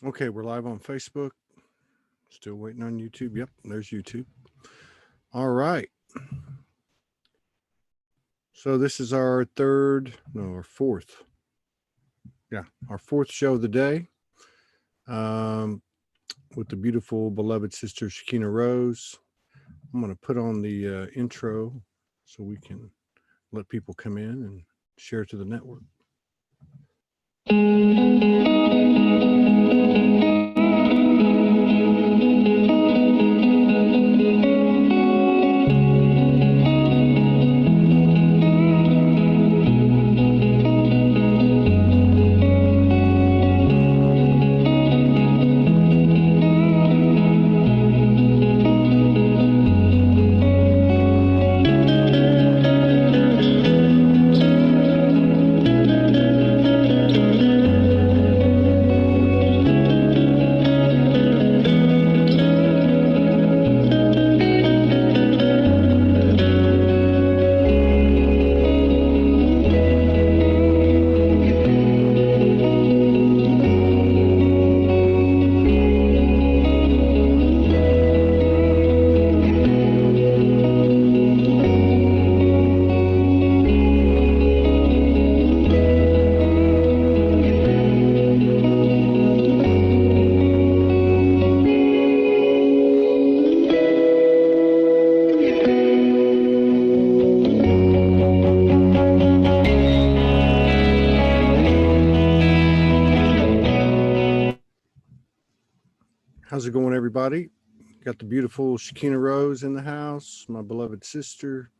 Okay, we're live on Facebook. Still waiting on YouTube. Yep, there's YouTube. All right. So this is our fourth. Yeah, our fourth show of the day. With the beautiful, beloved sister Shekina Rose. I'm going to put on the intro so we can let people come in and share to the network. How's it going, everybody? Got the beautiful Shekina Rose in the house, my beloved sister.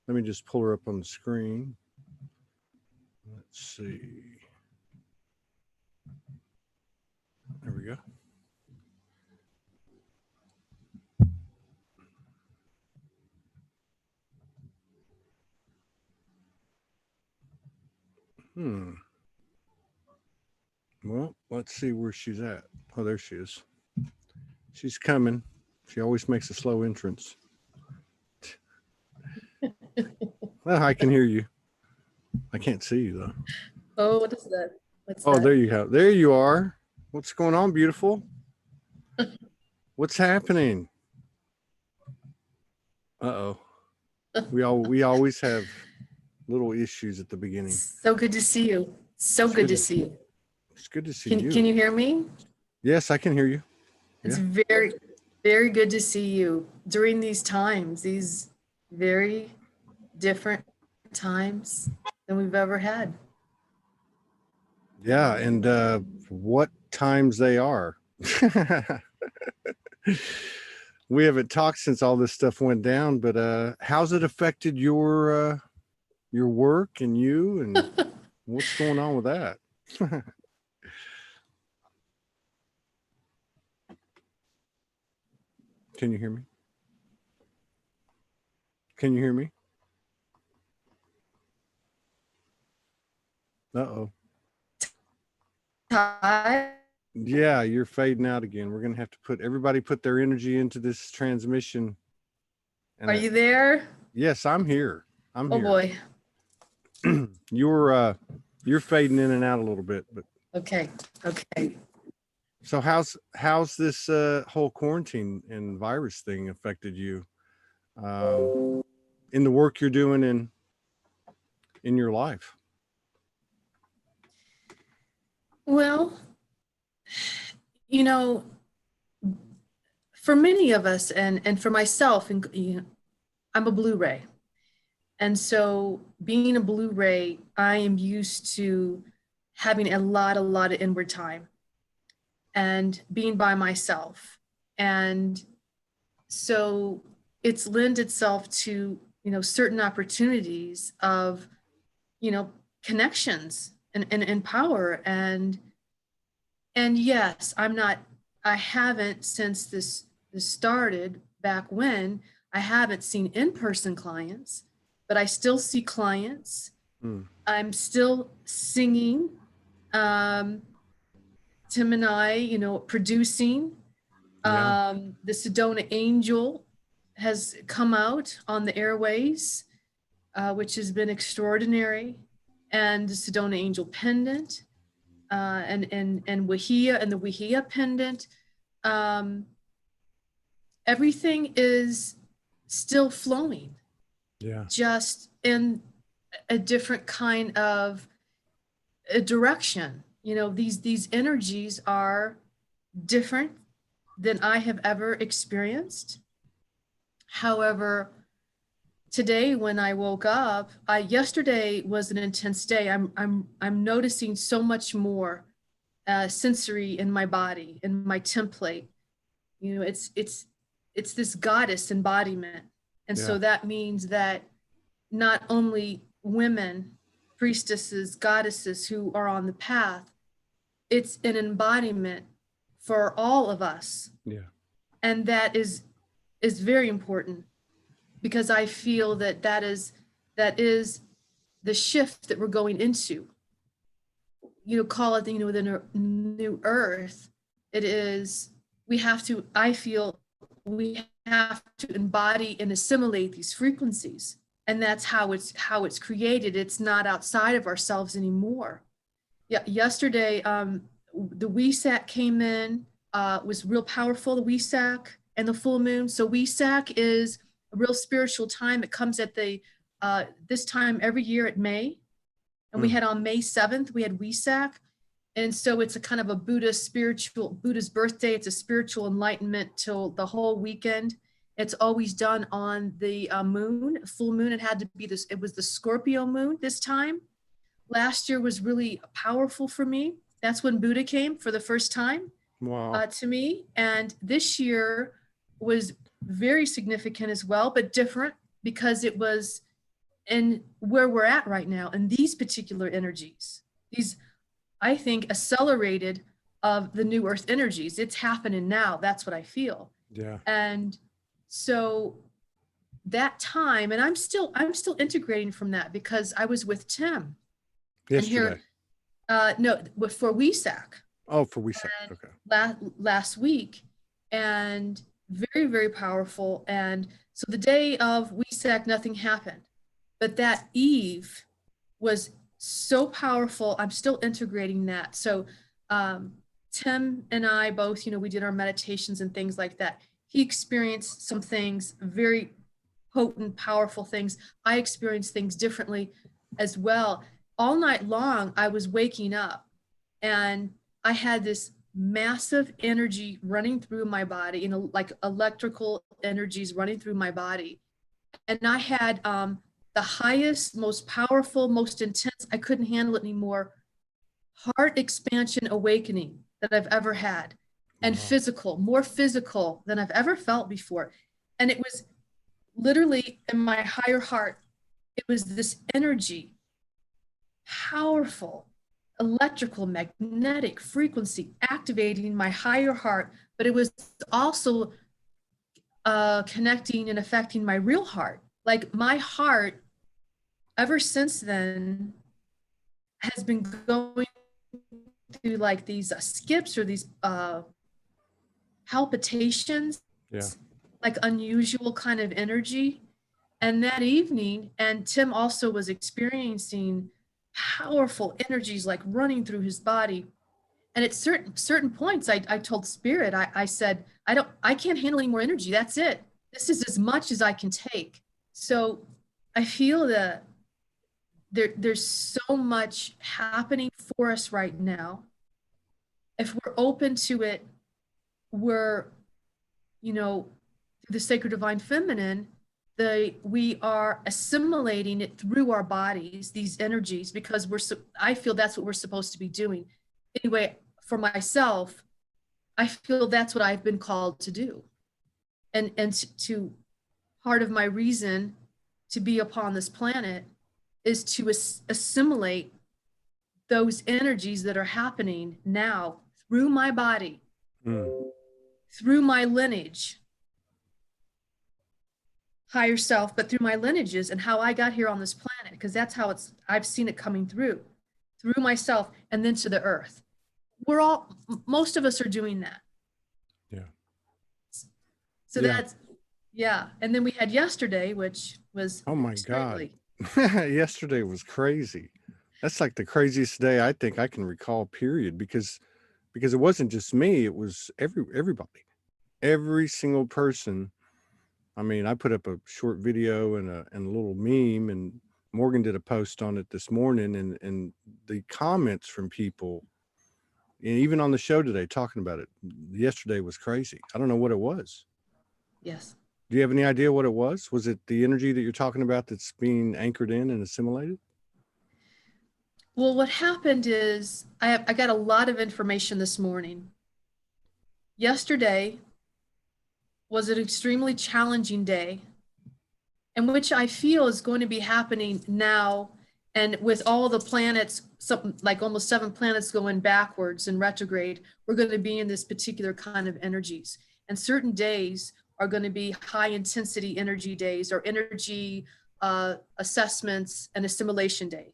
Let me just pull her up on the screen. Let's see. There we go. Well, let's see where she's at. Oh, there she is. She's coming. She always makes a slow entrance. Well, I can hear you. I can't see you, though. Oh, what is that? What's Oh, that? there you go. There you are. What's going on, beautiful? What's happening? Uh-oh. We always have little issues at the beginning. So good to see you. So good to see you. It's good to see you. Can you hear me? Yes, I can hear you. It's very, very good to see you during these times, these very different times than we've ever had. Yeah, and what times they are. We haven't talked since all this stuff went down, but how's it affected your work and you, and what's going on with that? Can you hear me? Can you hear me? Uh-oh. Hi. Yeah, you're fading out again. We're gonna have to everybody put their energy into this transmission. Are you there? Yes, I'm here. I'm here. Oh boy. You're fading in and out a little bit, but okay. So how's this whole quarantine and virus thing affected you in the work you're doing in your life? Well, you know, for many of us, and for myself, and I'm a Blu-ray, and so being a Blu-ray, I am used to having a lot of inward time and being by myself, and so it's lent itself to certain opportunities of connections and power, and yes, I haven't, since this started back when, I haven't seen in-person clients, but I still see clients. I'm still singing, Tim and I, producing. The Sedona Angel has come out on the airways, which has been extraordinary, and the Sedona Angel Pendant. and Wahia and the Wahia pendant. Everything is still flowing, Yeah. just in a different kind of a direction. You know, these energies are different than I have ever experienced. However, today when I woke up, yesterday was an intense day. I'm noticing so much more sensory in my body, in my template. You know, it's this goddess embodiment, and so Yeah. that means that not only women, priestesses, goddesses who are on the path, it's an embodiment for all of us, Yeah. and that is very important, because I feel that that is the shift that we're going into. You know, call it, you know, the new earth. It is, we have to, I feel we have to embody and assimilate these frequencies, and that's how it's created. It's not outside of ourselves anymore. Yeah, yesterday the Wesak came in, was real powerful, the Wesak and the full moon. So Wesak is a real spiritual time. It comes at the this time every year at May, and we had on May 7th, we had Wesak. And so it's a kind of a Buddha's birthday. It's a spiritual enlightenment till the whole weekend. It's always done on the moon, full moon. It had to be this, it was the Scorpio moon this time. Last year was really powerful for me. That's when Buddha came for the first time. Wow. To me. And this year was very significant as well, but different, because it was in where we're at right now. And these particular energies, these, I think, accelerated of the new earth energies. It's happening now. That's what I feel. Yeah. And so that time, and I'm still integrating from that, because I was with Tim. Yesterday. And here, no, for Wesak. Oh, for Wesak. Okay. Last week, and very, very powerful. And so the day of Wesak, nothing happened, but that eve was so powerful. I'm still integrating that. So Tim and I both, you know, we did our meditations and things like that. He experienced some things, very potent, powerful things. I experienced things differently as well. All night long, I was waking up, and I had this massive energy running through my body, you know, like electrical energies running through my body. And I had the highest, most powerful, most intense, I couldn't handle it anymore, heart expansion awakening that I've ever had. And physical, more physical than I've ever felt before. And it was literally in my higher heart. It was this energy, powerful, electrical, magnetic frequency activating my higher heart, but it was also connecting and affecting my real heart. Like my heart, ever since then, has been going through like these skips or these palpitations, like unusual kind of energy. And that evening, and Tim also was experiencing powerful energies like running through his body. And at certain points, I told Spirit, I said, I can't handle any more energy. That's it. This is as much as I can take. So I feel that there's so much happening for us right now. If we're open to it, we're, you know, the sacred divine feminine, we are assimilating it through our bodies, these energies, because I feel that's what we're supposed to be doing. Anyway, for myself, I feel that's what I've been called to do. And to part of my reason to be upon this planet is to assimilate those energies that are happening now through my body, through my lineage, higher self, but through my lineages and how I got here on this planet, because that's how I've seen it coming through myself and then to the earth. Most of us are doing that. Yeah. So that's, yeah. And then we had yesterday, which was, oh my God, yesterday was crazy. That's like the craziest day I think I can recall, period, because it wasn't just me, it was everybody. Every single person. I mean, I put up a short video and a little meme, and Morgan did a post on it this morning, and the comments from people, and even on the show today talking about it yesterday, was crazy. I don't know what it was. Yes. Do you have any idea what it was? Was it the energy that you're talking about that's being anchored in and assimilated? Well, what happened is I got a lot of information this morning. Yesterday was an extremely challenging day, and which I feel is going to be happening now. And with all the planets, something like almost 7 planets going backwards and retrograde, we're going to be in this particular kind of energies. And certain days are going to be high intensity energy days, or energy assessments and assimilation day.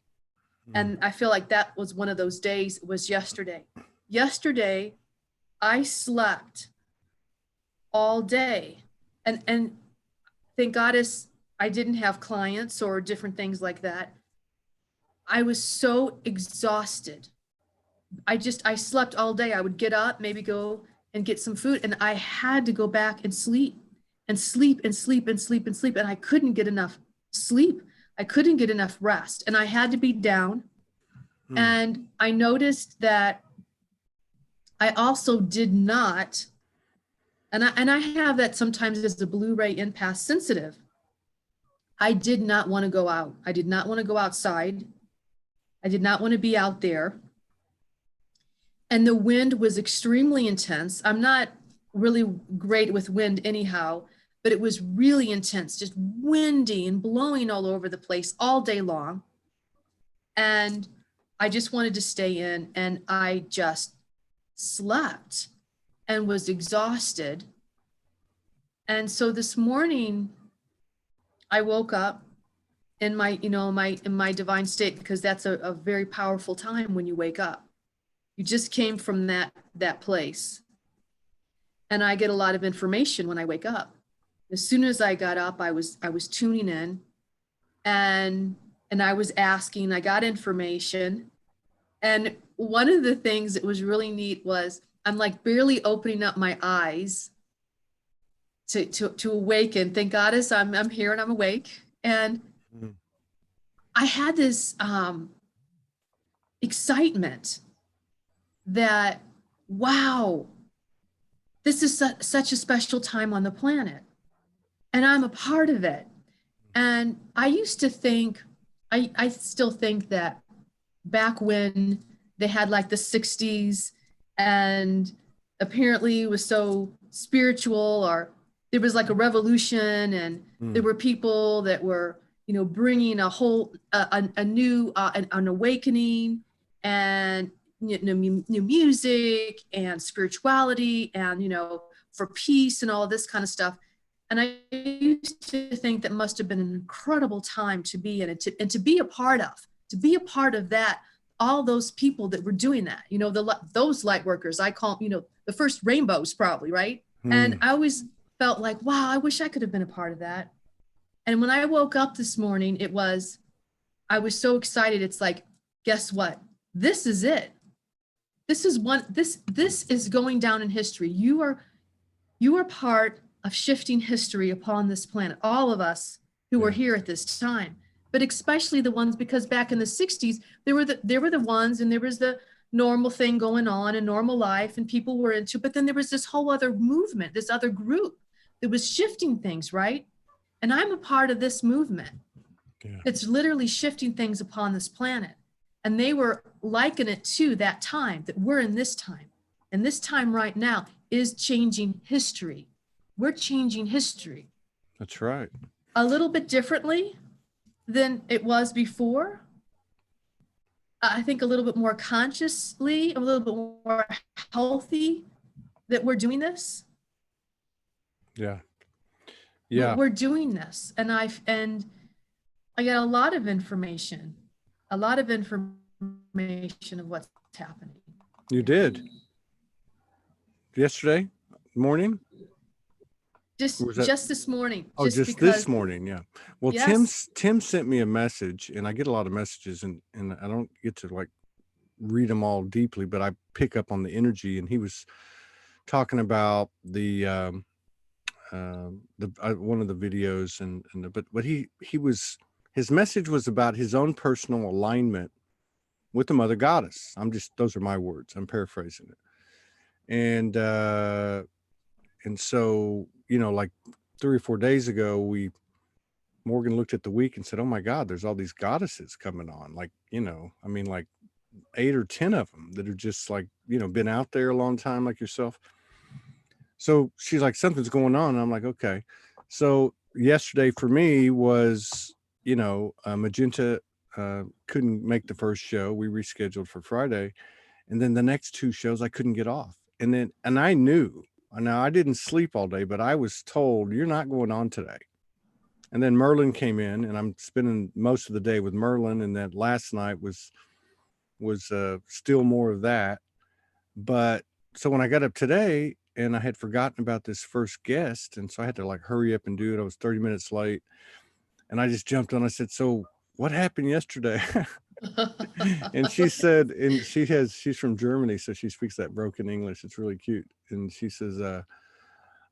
And I feel like that was one of those days. It was yesterday. Yesterday, I slept all day. And thank goddess I didn't have clients or different things like that. I was so exhausted. I slept all day. I would get up, maybe go and get some food, and I had to go back and sleep and sleep and sleep and sleep and sleep. And I couldn't get enough sleep. I couldn't get enough rest, and I had to be down. And I noticed that I also did not, and I have that sometimes as a Blu-ray empath sensitive. I did not want to go out. I did not want to go outside. I did not want to be out there. And the wind was extremely intense. I'm not really great with wind anyhow, but it was really intense, just windy and blowing all over the place all day long. And I just wanted to stay in, and I just slept and was exhausted. And so this morning I woke up in my, in my divine state, because that's a very powerful time when you wake up. You just came from that place. And I get a lot of information when I wake up. As soon as I got up, I was tuning in, and I was asking, I got information. And one of the things that was really neat was I'm like barely opening up my eyes to awaken. Thank goddess I'm here and I'm awake. And I had this excitement that, wow, this is such a special time on the planet, and I'm a part of it. And I used to think, I still think that back when they had like the 60s, and apparently it was so spiritual, or there was like a revolution, and there were people that were, bringing a whole, a new, an awakening, and new music and spirituality, and, for peace and all this kind of stuff. And I used to think that must have been an incredible time to be in it, and to be a part of that, all those people that were doing that, those light workers, I call, the first rainbows probably, right? And I always felt like, wow, I wish I could have been a part of that. And when I woke up this morning, I was so excited. It's like, guess what? This is it. This is going down in history. You are part of shifting history upon this planet. All of us who are here at this time, but especially the ones, because back in the 60s, there were the ones, and there was the normal thing going on in normal life, and people were into, but then there was this whole other movement, this other group that was shifting things, right? And I'm a part of this movement. It's literally shifting things upon this planet. And they were likening it to that time that we're in this time. And this time right now is changing history. We're changing history. That's right. A little bit differently than it was before. I think a little bit more consciously, a little bit more healthy that we're doing this. Yeah. We're doing this. And I got a lot of information of what's happening. You did? Yesterday morning? Or was that? Just this morning, Oh, just just this because, morning. Yeah. Well, yes. Tim sent me a message, and I get a lot of messages, and I don't get to like read them all deeply, but I pick up on the energy. And he was talking about the one of the videos, but his message was about his own personal alignment with the Mother Goddess. Those are my words. I'm paraphrasing it. And so, like 3 or 4 days ago, Morgan looked at the week and said, "Oh my God, there's all these goddesses coming on." Like, I mean, like 8 or 10 of them that are just like, been out there a long time, like yourself. So she's like, "Something's going on." And I'm like, okay. So yesterday for me was, Magenta couldn't make the first show. We rescheduled for Friday. And then the next 2 shows I couldn't get off. And I knew, now I didn't sleep all day, but I was told, "You're not going on today." And then Merlin came in, and I'm spending most of the day with Merlin. And that last night was still more of that. But so when I got up today, and I had forgotten about this first guest, and so I had to like hurry up and do it. I was 30 minutes late, and I just jumped on. I said, "So what happened yesterday?" And she said, and she's from Germany, so she speaks that broken English. It's really cute. And she says,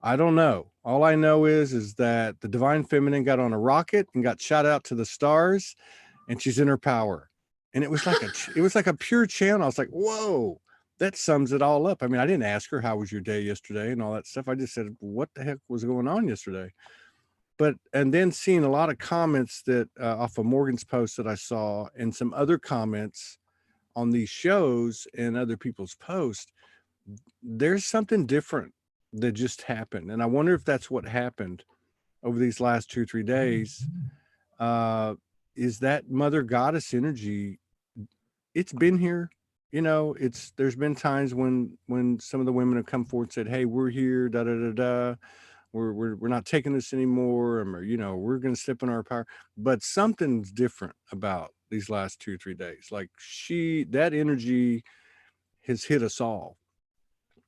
"I don't know. All I know is that the Divine Feminine got on a rocket and got shot out to the stars, and she's in her power." And it was like a pure channel. I was like, "Whoa, that sums it all up." I mean, I didn't ask her, "How was your day yesterday?" and all that stuff. I just said, "What the heck was going on yesterday?" And then seeing a lot of comments that off of Morgan's post that I saw, and some other comments on these shows and other people's posts, there's something different that just happened. And I wonder if that's what happened over these last 2 or 3 days. Is that Mother Goddess energy? It's been here. There's been times when some of the women have come forward and said, "Hey, we're here, da da da da. We're not taking this anymore, or we're going to step in our power." But something's different about these last 2 or 3 days. Like that energy has hit us all.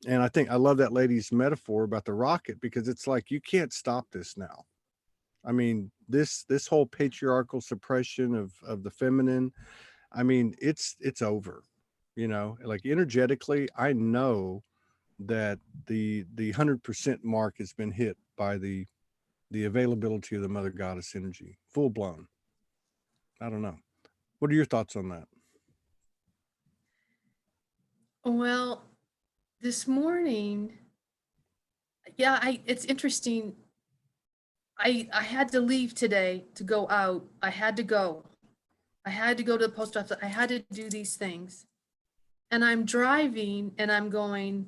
And I love that lady's metaphor about the rocket, because it's like, you can't stop this now. I mean, this whole patriarchal suppression of the feminine, I mean, it's over. Like energetically, I know that the 100% mark has been hit by the availability of the Mother Goddess energy, full blown. I don't know. What are your thoughts on that? Well, this morning, yeah, it's interesting. I had to leave today to go out. I had to go to the post office. I had to do these things. And I'm driving, and I'm going,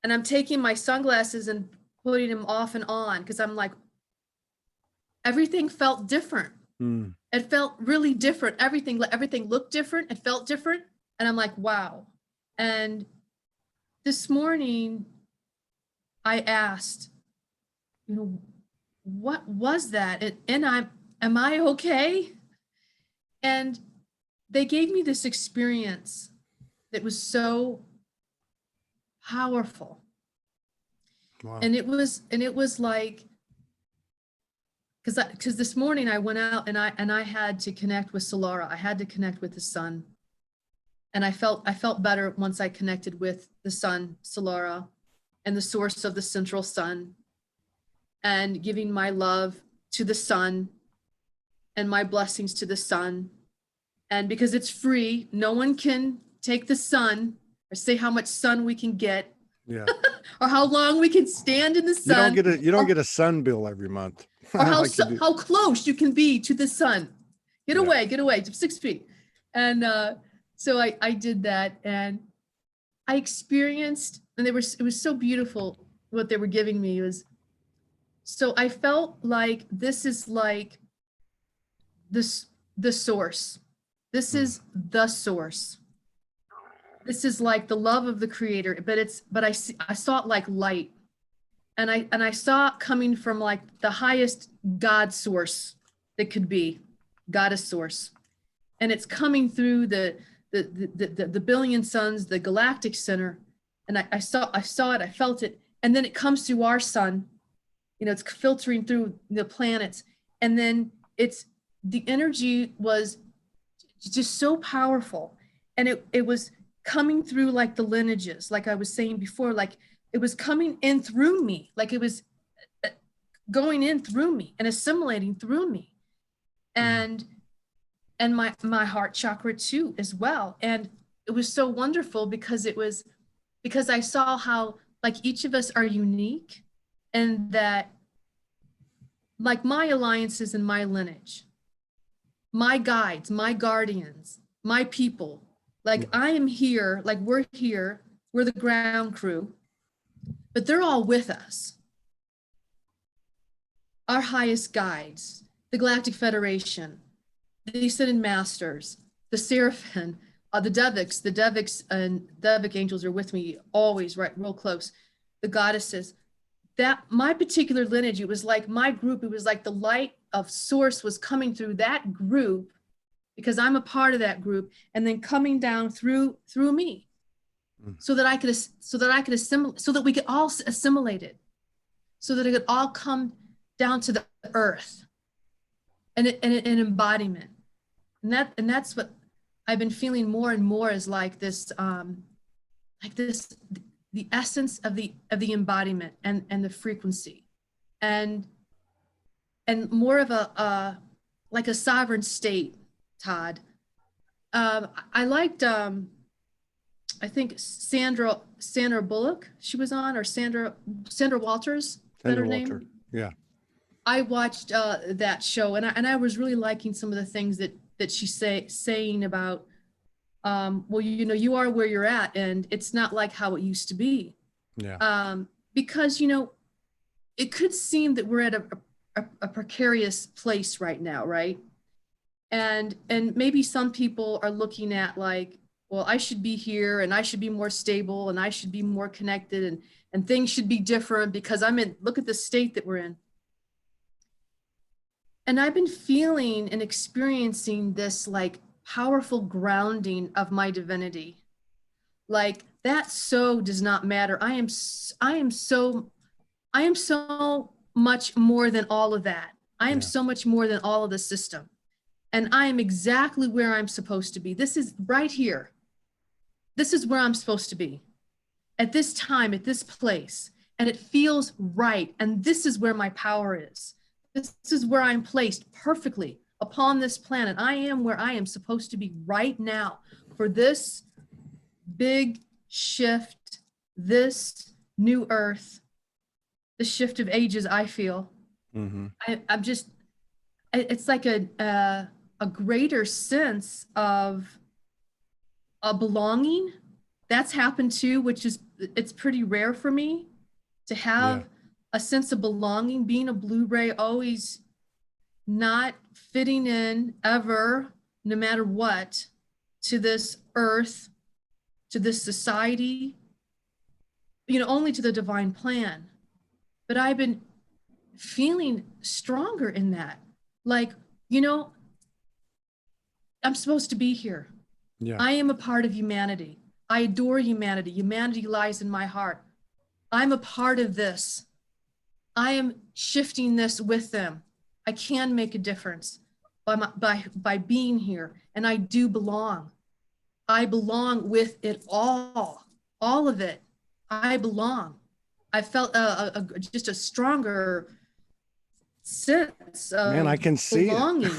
and I'm taking my sunglasses and putting them off and on, because I'm like, everything felt different. It felt really different. Everything looked different. It felt different. And I'm like, wow. And this morning I asked, what was that? And am I okay? And they gave me this experience that was so powerful. Wow. And it was like, because this morning I went out, and I had to connect with Solara. I had to connect with the sun. And I felt better once I connected with the sun, Solara, and the source of the central sun, and giving my love to the sun and my blessings to the sun. And because it's free, no one can take the sun or say how much sun we can get. Yeah. Or how long we can stand in the sun. You don't get a sun bill every month. Or how close you can be to the sun. Get away, 6 feet. And so I did that, and I experienced, and it was so beautiful what they were giving me. So I felt like this is like the source. This is the source. This is like the love of the creator, but I saw it like light. And I saw it coming from like the highest God source that could be, goddess source. And it's coming through the billion suns, the galactic center. And I saw it, I felt it. And then it comes through our sun. you know, it's filtering through the planets. And then the energy was just so powerful. And it was coming through like the lineages, like I was saying before, like it was coming in through me, like it was going in through me and assimilating through me. And my heart chakra too as well. And it was so wonderful because I saw how like each of us are unique, and that like my alliances and my lineage, my guides, my guardians, my people, like I am here, like we're here, we're the ground crew, but they're all with us. Our highest guides, the Galactic Federation, the Ascended Masters, the Seraphim, the Devics and Devic angels are with me always, right, real close. The goddesses. That my particular lineage, it was like my group, it was like the light of source was coming through that group, because I'm a part of that group, and then coming down through me, so that I could assimilate, so that we could all assimilate it, so that it could all come down to the earth, and an embodiment. And that's what I've been feeling more and more, is like this, the essence of the embodiment and the frequency, and more of a like a sovereign state, Todd. I liked I think Sandra Bullock, she was on, or Sandra Walters, Sandra better Walter. name. Yeah. I watched that show, and I was really liking some of the things that she's saying about, well, you know, you are where you're at, and it's not like how it used to be. Yeah. Because, you know, it could seem that we're at a precarious place right now, right? And maybe some people are looking at like, well, I should be here, and I should be more stable, and I should be more connected, and things should be different because look at the state that we're in. And I've been feeling and experiencing this like powerful grounding of my divinity. Like that so does not matter. I am so much more than all of that. I am so much more than all of the system. And I am exactly where I'm supposed to be. This is right here. This is where I'm supposed to be at this time, at this place. And it feels right. And this is where my power is. This is where I'm placed perfectly upon this planet. I am where I am supposed to be right now for this big shift, this new earth, the shift of ages, I feel. I'm just, it's like a greater sense of a belonging. That's happened too, which is, it's pretty rare for me to have a sense of belonging, being a Blu-ray, always not fitting in ever, no matter what, to this earth, to this society, you know, only to the divine plan. But I've been feeling stronger in that. Like, you know, I'm supposed to be here. Yeah. I am a part of humanity. I adore humanity. Humanity lies in my heart. I'm a part of this. I am shifting this with them. I can make a difference by being here, and I do belong. I belong with it all of it. I belong. I felt just a stronger sense of Man, I can see belonging.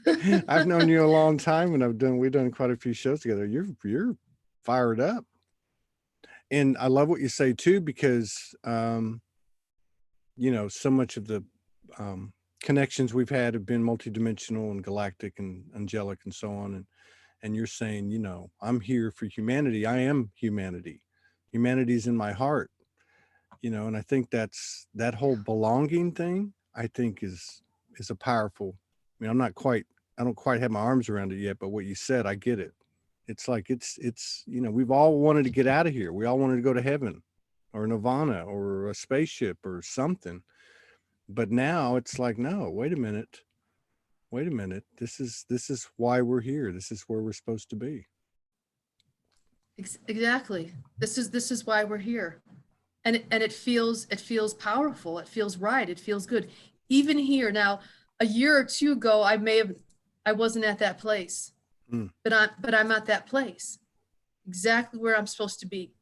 it. I've known you a long time, and we've done quite a few shows together. You're fired up. And I love what you say too, because you know, so much of the connections we've had have been multidimensional and galactic and angelic and so on. And you're saying, you know, I'm here for humanity. I am humanity. Humanity's in my heart, you know, and I think that whole belonging thing, I think is a powerful, I mean, I don't quite have my arms around it yet, but what you said, I get it. It's like, it's, you know, we've all wanted to get out of here. We all wanted to go to heaven or nirvana or a spaceship or something. But now it's like, no, wait a minute. This is why we're here. This is where we're supposed to be. Exactly. This is why we're here. and it feels powerful. It feels right. It feels good. Even here now, a year or two ago, I wasn't at that place, but I'm at that place, exactly where I'm supposed to be.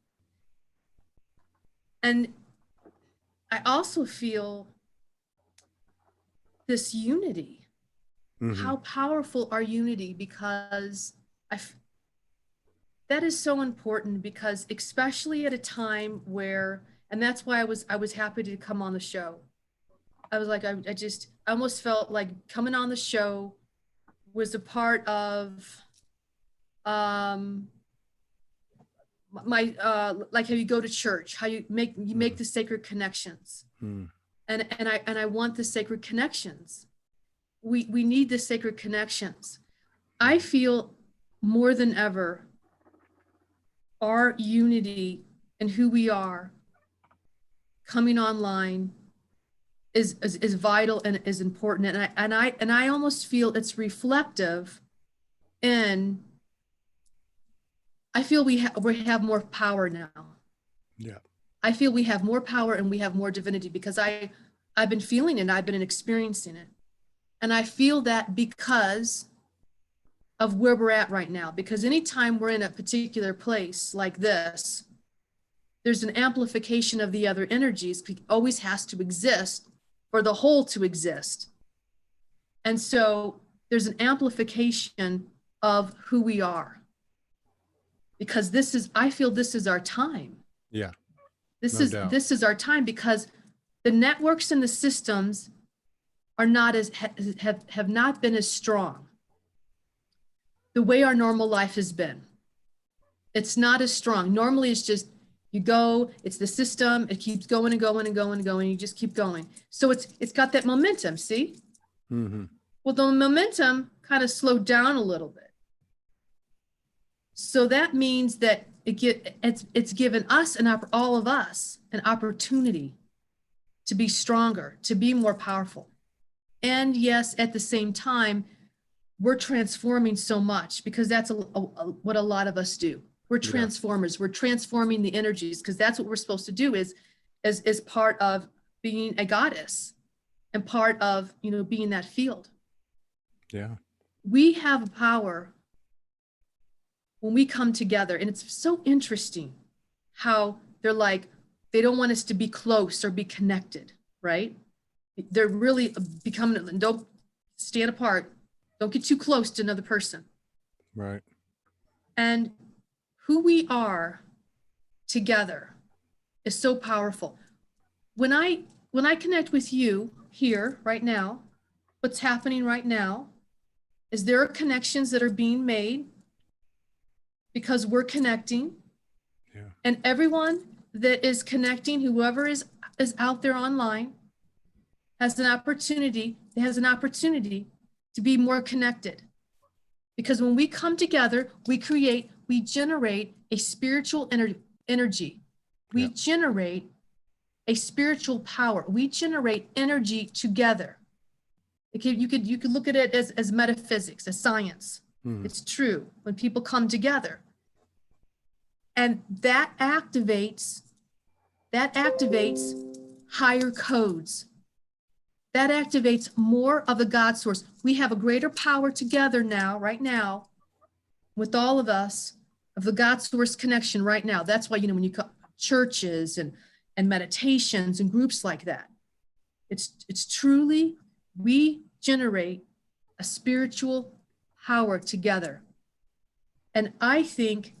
And I also feel this unity. How powerful our unity, because that is so important, because especially at a time where, and that's why I was happy to come on the show. I was like, I almost felt like coming on the show was a part of my like how you go to church, how you make the sacred connections. And I want the sacred connections. We need the sacred connections. I feel more than ever our unity and who we are coming online is vital and is important. And I almost feel it's reflective in, I feel we have more power now. Yeah. I feel we have more power and we have more divinity, because I've been feeling it and I've been experiencing it. And I feel that because of where we're at right now, because anytime we're in a particular place like this, there's an amplification of the other energies. It always has to exist for the whole to exist. And so there's an amplification of who we are, because I feel this is our time. Yeah. This No is our time, because the networks and the systems are not have not been as strong the way our normal life has been. It's not as strong. Normally it's just, you go, it's the system, it keeps going and going and going and going, you just keep going. So it's got that momentum, see? Well, the momentum kind of slowed down a little bit. So that means that it's given us all of us an opportunity to be stronger, to be more powerful. And yes, at the same time, we're transforming so much, because that's what a lot of us do. We're transformers. We're transforming the energies, because that's what we're supposed to do is part of being a goddess and part of, being that field. Yeah. We have a power when we come together. And it's so interesting how they're like, they don't want us to be close or be connected, right? They're really becoming, don't stand apart. Don't get too close to another person. Right. And who we are together is so powerful. When I connect with you here right now, what's happening right now is there are connections that are being made because we're connecting. Yeah. And everyone that is connecting, whoever is out there online, has an opportunity to be more connected. Because when we come together, we generate a spiritual energy. We generate a spiritual power. We generate energy together. You could look at it as metaphysics, as science. It's true when people come together. And that activates higher codes. That activates more of the God source. We have a greater power together now, right now, with all of us, of the God source connection right now. That's why, when you come churches and meditations and groups like that, it's truly, we generate a spiritual power together. And I think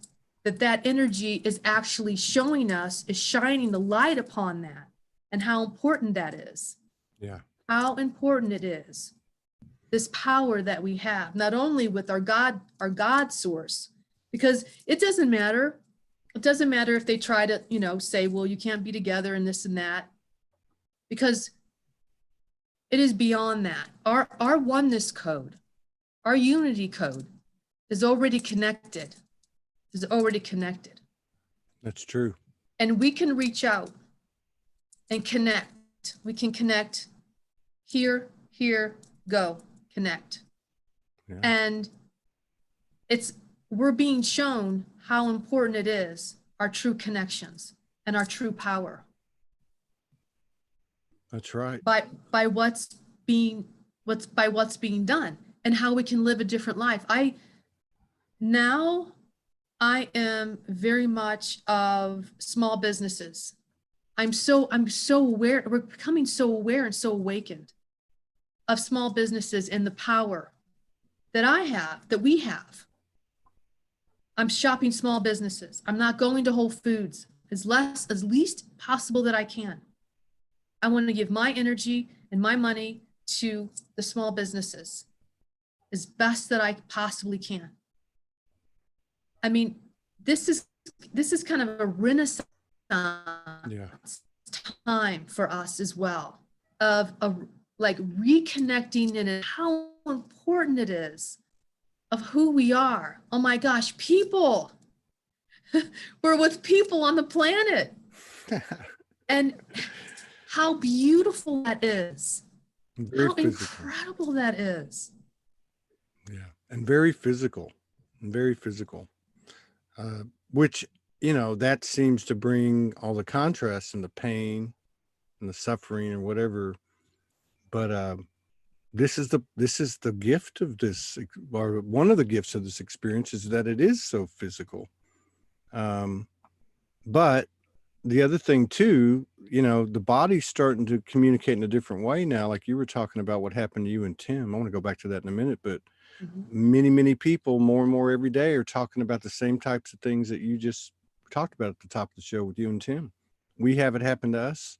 that energy is actually showing us, is shining the light upon that, and how important that is. Yeah. How important it is, this power that we have, not only with our God source, because it doesn't matter. It doesn't matter if they try to, say, well, you can't be together and this and that, because it is beyond that. Our oneness code, our unity code is already connected. That's true. And we can reach out and connect. We can connect here, go, connect. Yeah. And we're being shown how important it is, our true connections and our true power. That's right. by what's being done and how we can live a different life. Now I am very much of small businesses. I'm so aware. We're becoming so aware and so awakened of small businesses and the power that we have. I'm shopping small businesses. I'm not going to Whole Foods as least possible that I can. I want to give my energy and my money to the small businesses as best that I possibly can. I mean, this is kind of a renaissance time for us as well, of like reconnecting and how important it is of who we are. Oh my gosh, people. We're with people on the planet. And how beautiful that is. Very how physical. Incredible that is. Yeah. And very physical. Which, that seems to bring all the contrast and the pain and the suffering or whatever. But this is the gift of this, or one of the gifts of this experience, is that it is so physical. But the other thing too, the body's starting to communicate in a different way now. Like you were talking about what happened to you and Tim. I want to go back to that in a minute, but many people more and more every day are talking about the same types of things that you just talked about at the top of the show with you and Tim. We have it happen to us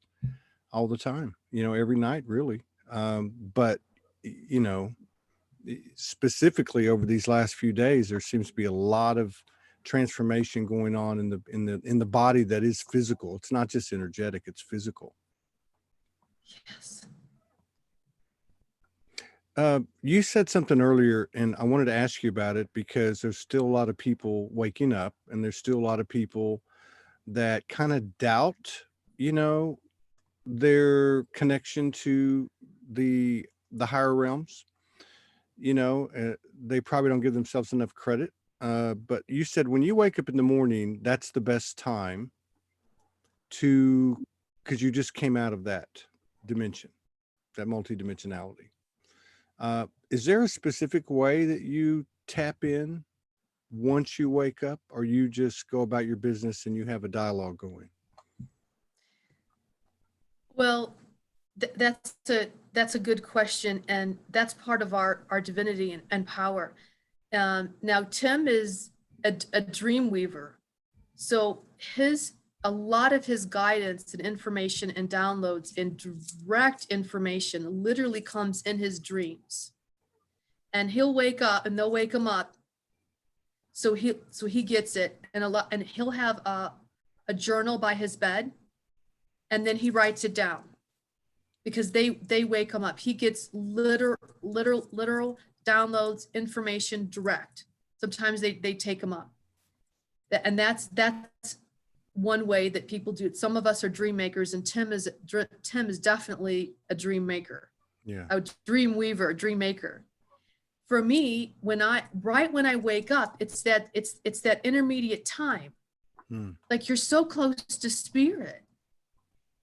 all the time, every night really. But specifically over these last few days, there seems to be a lot of transformation going on in the body that is physical. It's not just energetic, it's physical. Yes. You said something earlier, and I wanted to ask you about it because there's still a lot of people waking up, and there's still a lot of people that kind of doubt, their connection to the higher realms. They probably don't give themselves enough credit. But you said when you wake up in the morning, that's the best time because you just came out of that dimension, that multidimensionality. Is there a specific way that you tap in once you wake up, or you just go about your business and you have a dialogue going? Well, that's a good question, and that's part of our divinity and power. Now Tim is a dream weaver, so a lot of his guidance and information and downloads and direct information literally comes in his dreams, and he'll wake up and they'll wake him up, so he gets it, and he'll have a journal by his bed, and then he writes it down because they wake him up. He gets literal downloads, information direct. Sometimes they take him up, and that's one way that people do it. Some of us are dream makers, and Tim is definitely a dream maker. Yeah. A dream weaver, a dream maker. For me, when I wake up, it's that intermediate time. Like you're so close to spirit.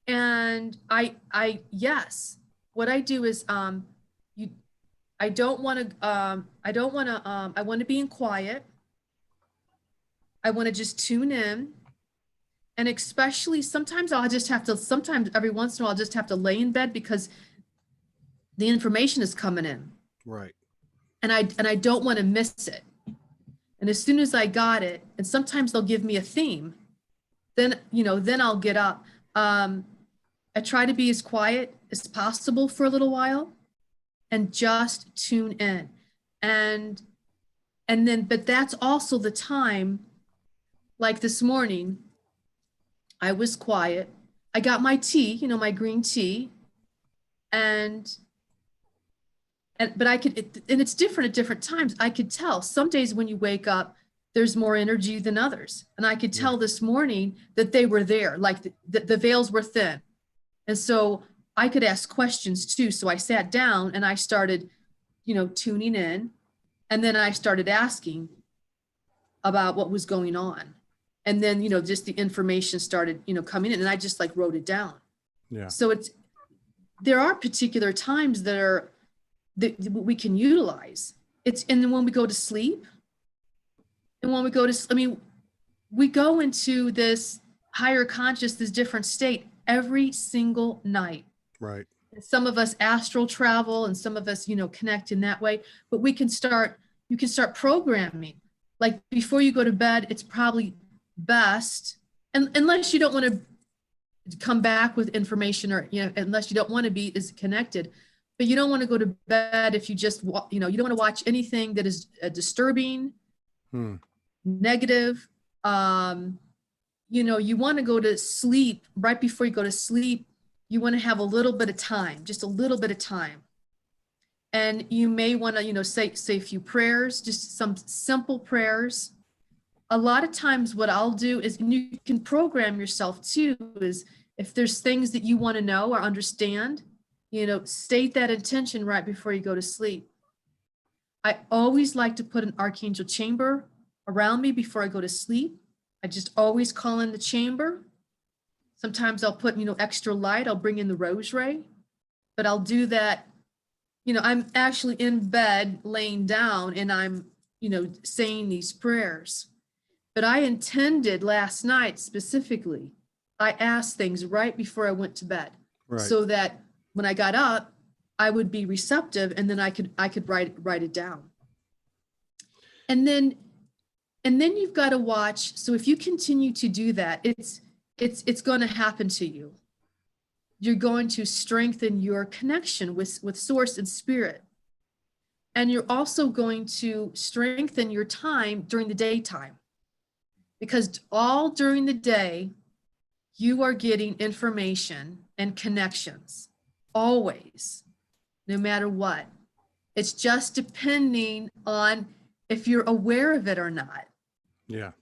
And yes, what I do is I want to be in quiet. I want to just tune in. And especially sometimes every once in a while, I'll just have to lay in bed because the information is coming in. Right. And I don't want to miss it. And as soon as I got it, and sometimes they'll give me a theme, then I'll get up. I try to be as quiet as possible for a little while and just tune in. And then, but that's also the time, like this morning, I was quiet. I got my tea, my green tea, but I could, and it's different at different times. I could tell some days when you wake up, there's more energy than others. And I could tell this morning that they were there, like the veils were thin. And so I could ask questions too. So I sat down and I started, tuning in. And then I started asking about what was going on. And then, just the information started, coming in, and I just like wrote it down. Yeah. So there are particular times that we can utilize. And then when we go to sleep, and when we go to, I mean, we go into this higher conscious, this different state every single night. Right. Some of us astral travel, and some of us, connect in that way. But you can start programming. Like before you go to bed, it's probably best, and unless you don't want to come back with information, or unless you don't want to be as connected, but you don't want to go to bed if you just you don't want to watch anything that is disturbing, negative. You want to go to sleep. Right before you go to sleep, you want to have a little bit of time, just a little bit of time. And you may want to, say a few prayers, just some simple prayers. A lot of times what I'll do is, and you can program yourself too, is if there's things that you want to know or understand, state that intention right before you go to sleep. I always like to put an archangel chamber around me before I go to sleep. I just always call in the chamber. Sometimes I'll put, extra light. I'll bring in the rosary, but I'll do that. I'm actually in bed laying down, and I'm, saying these prayers. But I intended last night specifically, I asked things right before I went to bed, Right. so that when I got up, I would be receptive, and then I could write it down. And then you've got to watch. So if you continue to do that, it's going to happen to you. You're going to strengthen your connection with source and spirit. And you're also going to strengthen your time during the daytime, because all during the day, you are getting information and connections, always, no matter what. It's just depending on if you're aware of it or not. Yeah.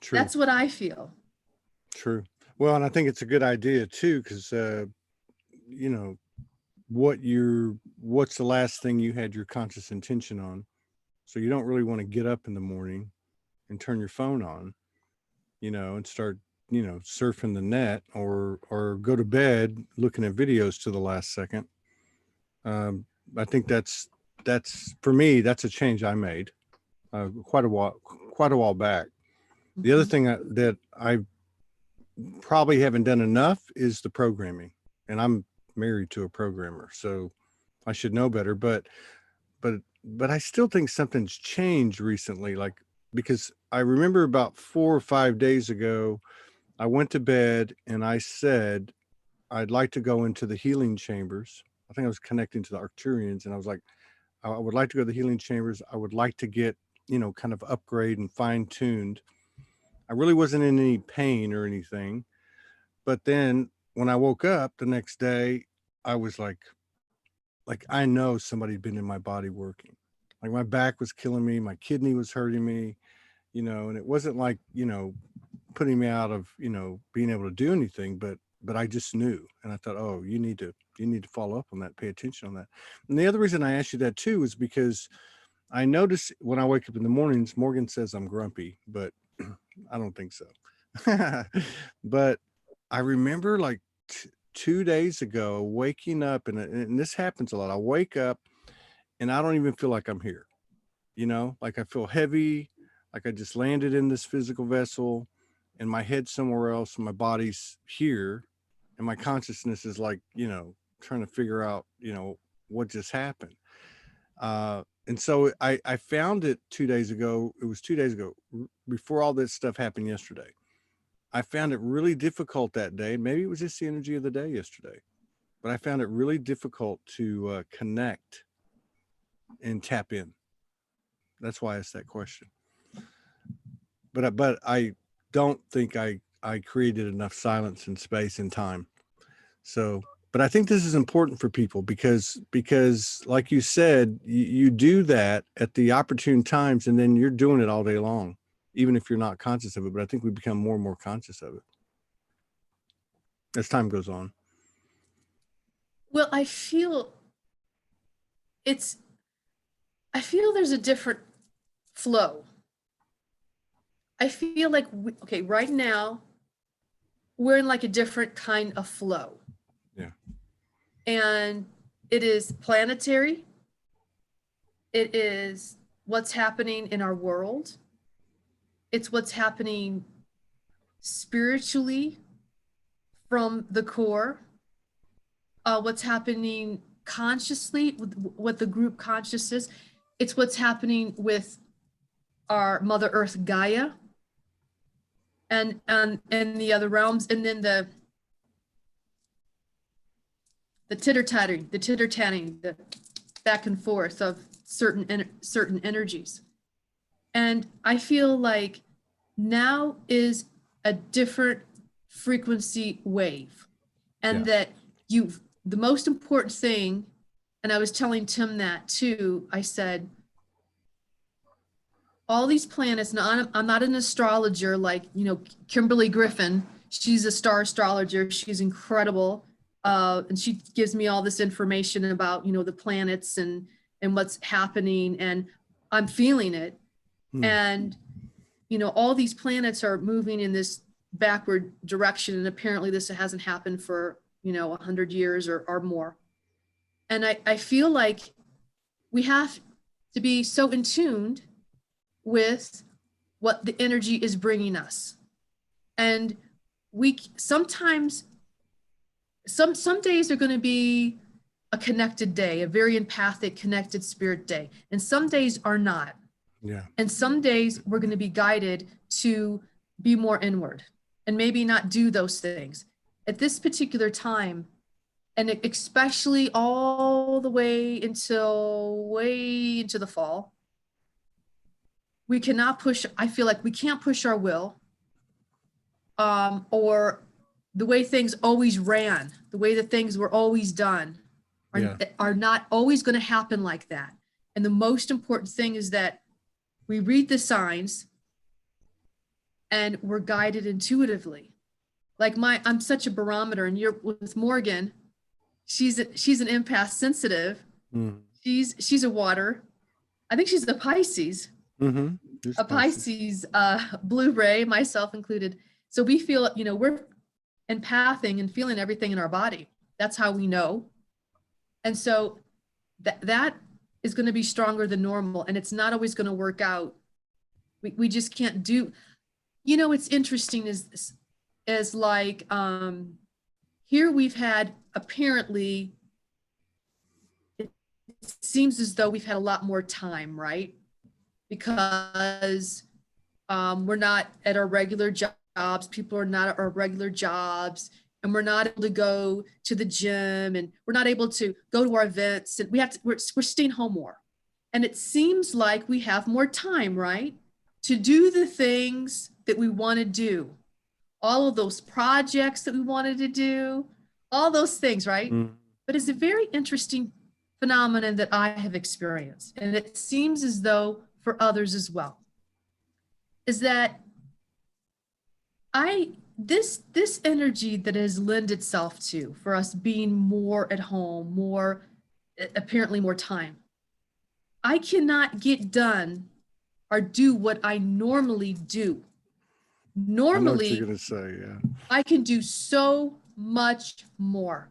True. That's what I feel. True. Well, and I think it's a good idea too, because what's the last thing you had your conscious intention on? So you don't really want to get up in the morning and turn your phone on, and start, surfing the net, or go to bed looking at videos to the last second. I think that's for me, that's a change I made quite a while back. The other thing that I probably haven't done enough is the programming, and I'm married to a programmer, so I should know better. But I still think something's changed recently, like, because I remember about 4 or 5 days ago, I went to bed and I said, I'd like to go into the healing chambers. I think I was connecting to the Arcturians, and I was like, I would like to go to the healing chambers. I would like to get, kind of upgrade and fine tuned. I really wasn't in any pain or anything. But then when I woke up the next day, I was like I know somebody had been in my body working. Like my back was killing me, my kidney was hurting me, and it wasn't like, putting me out of, being able to do anything, but I just knew. And I thought, oh, you need to follow up on that, pay attention on that. And the other reason I asked you that too is because I notice when I wake up in the mornings, Morgan says I'm grumpy, but I don't think so. But I remember like 2 days ago waking up, and this happens a lot. I wake up and I don't even feel like I'm here, like I feel heavy, like I just landed in this physical vessel, and my head's somewhere else, and my body's here, and my consciousness is like, trying to figure out, what just happened. And so I found it 2 days ago. It was 2 days ago, before all this stuff happened yesterday. I found it really difficult that day. Maybe it was just the energy of the day yesterday, but I found it really difficult to connect and tap in. That's why I asked that question. But I don't think I created enough silence and space and time. So, but I think this is important for people because like you said, you do that at the opportune times, and then you're doing it all day long, even if you're not conscious of it. But I think we become more and more conscious of it as time goes on. Well, I feel there's a different flow. I feel like, right now, we're in like a different kind of flow. Yeah. And it is planetary. It is what's happening in our world. It's what's happening spiritually from the core, what's happening consciously with what the group conscious is. It's what's happening with our Mother Earth Gaia and the other realms, and then the titter-tatting, the back and forth of certain energies. And I feel like now is a different frequency wave, and that the most important thing, and I was telling Tim that too, I said, all these planets, now I'm not an astrologer like, Kimberly Griffin, she's a star astrologer, she's incredible. And she gives me all this information about, the planets and what's happening, and I'm feeling it. And, all these planets are moving in this backward direction. And apparently this hasn't happened for, 100 years or more. And I feel like we have to be so in tuned with what the energy is bringing us. And we sometimes, some days are going to be a connected day, a very empathic, connected spirit day. And some days are not. Yeah. And some days we're going to be guided to be more inward and maybe not do those things. At this particular time, and especially all the way way into the fall, we cannot push, I feel like we can't push our will, or the way things always ran, the way that things were always done are not always going to happen like that. And the most important thing is that we read the signs and we're guided intuitively. Like I'm such a barometer, and you're with Morgan, she's an empath sensitive. She's a water. I think she's a Pisces. A Pisces, Blu-ray, myself included. So we feel, we're empathing and feeling everything in our body. That's how we know. And so that is going to be stronger than normal, and it's not always going to work out. We just can't do, it's interesting is like, here we've had, apparently, it seems as though we've had a lot more time, right? Because we're not at our regular jobs, people are not at our regular jobs, and we're not able to go to the gym, and we're not able to go to our events, and we're staying home more. And it seems like we have more time, right? To do the things that we want to do, all of those projects that we wanted to do, all those things, right? But it's a very interesting phenomenon that I have experienced, and it seems as though for others as well, is that this energy that has lent itself to, for us being more at home, apparently more time, I cannot get done or do what I normally do. Normally, I know what you're going to say, yeah. I can do so much more.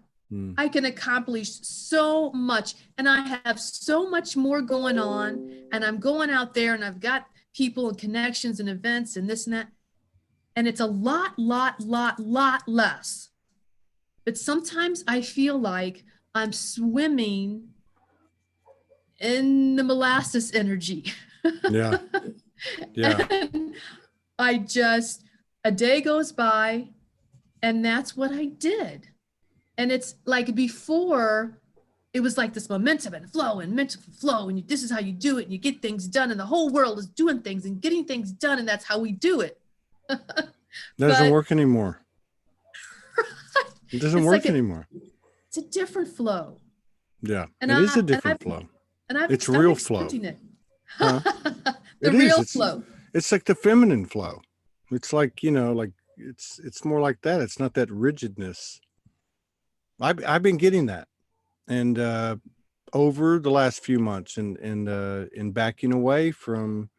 I can accomplish so much, and I have so much more going on, and I'm going out there, and I've got people and connections and events and this and that, and it's a lot less. But sometimes I feel like I'm swimming in the molasses energy. Yeah. A day goes by, and that's what I did. And it's like, before, it was like this momentum and flow, and this is how you do it, and you get things done, and the whole world is doing things and getting things done, and that's how we do it. Doesn't work anymore. It doesn't work anymore. It's a different flow. Yeah, and it is a different flow. And it's real flow. It. Huh? The real flow. It's like the feminine flow. It's like, like it's more like that. It's not that rigidness. I've been getting that, and over the last few months, and in backing away from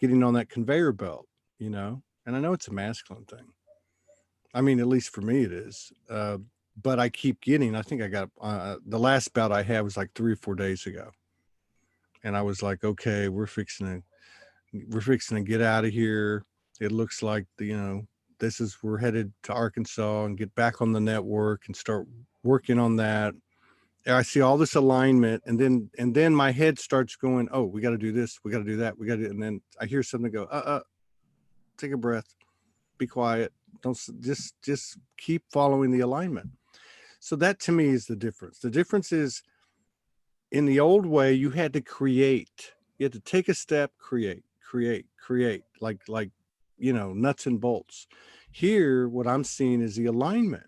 getting on that conveyor belt, and I know it's a masculine thing. I mean, at least for me it is. but I keep getting, I think I got, the last bout I had was like 3 or 4 days ago. And I was like, okay, we're fixing to get out of here. It looks like we're headed to Arkansas and get back on the network and start working on that. And I see all this alignment, and then my head starts going, oh, we got to do this, we got to do that, we got to, and then I hear something go, take a breath, be quiet, don't just keep following the alignment. So that to me is the difference. The difference is, in the old way, you had to create. You had to take a step, create, like nuts and bolts. Here, what I'm seeing is the alignment.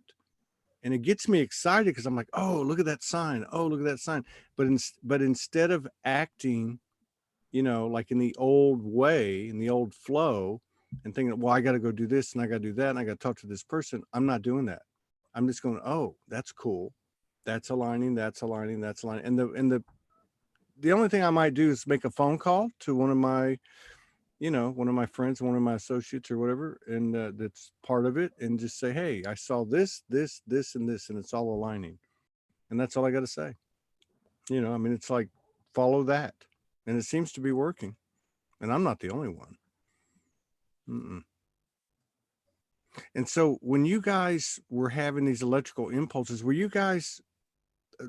And it gets me excited because I'm like, oh, look at that sign. Oh, look at that sign. But instead of acting, like in the old way, in the old flow, and thinking, well, I got to go do this and I got to do that and I got to talk to this person, I'm not doing that. I'm just going, oh, that's cool. That's aligning. That's aligning. That's aligning. And the only thing I might do is make a phone call to one of my friends, one of my associates or whatever, and that's part of it, and just say, hey, I saw this, this, this, and this, and it's all aligning. And that's all I got to say. It's like, follow that. And it seems to be working. And I'm not the only one. Mm-mm. And so when you guys were having these electrical impulses, were you guys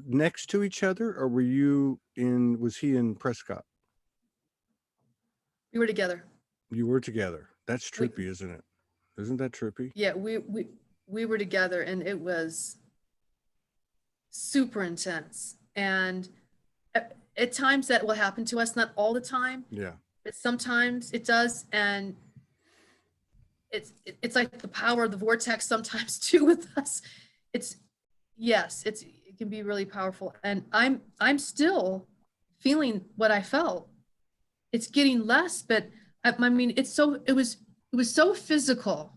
next to each other, or was he in Prescott? We were together. You were together. That's trippy, isn't it? Isn't that trippy? Yeah, we were together, and it was super intense. And at times that will happen to us, not all the time. Yeah. But sometimes it does. And it's like the power of the vortex sometimes too with us. It can be really powerful. And I'm still feeling what I felt. It's getting less, but I mean, it was so physical.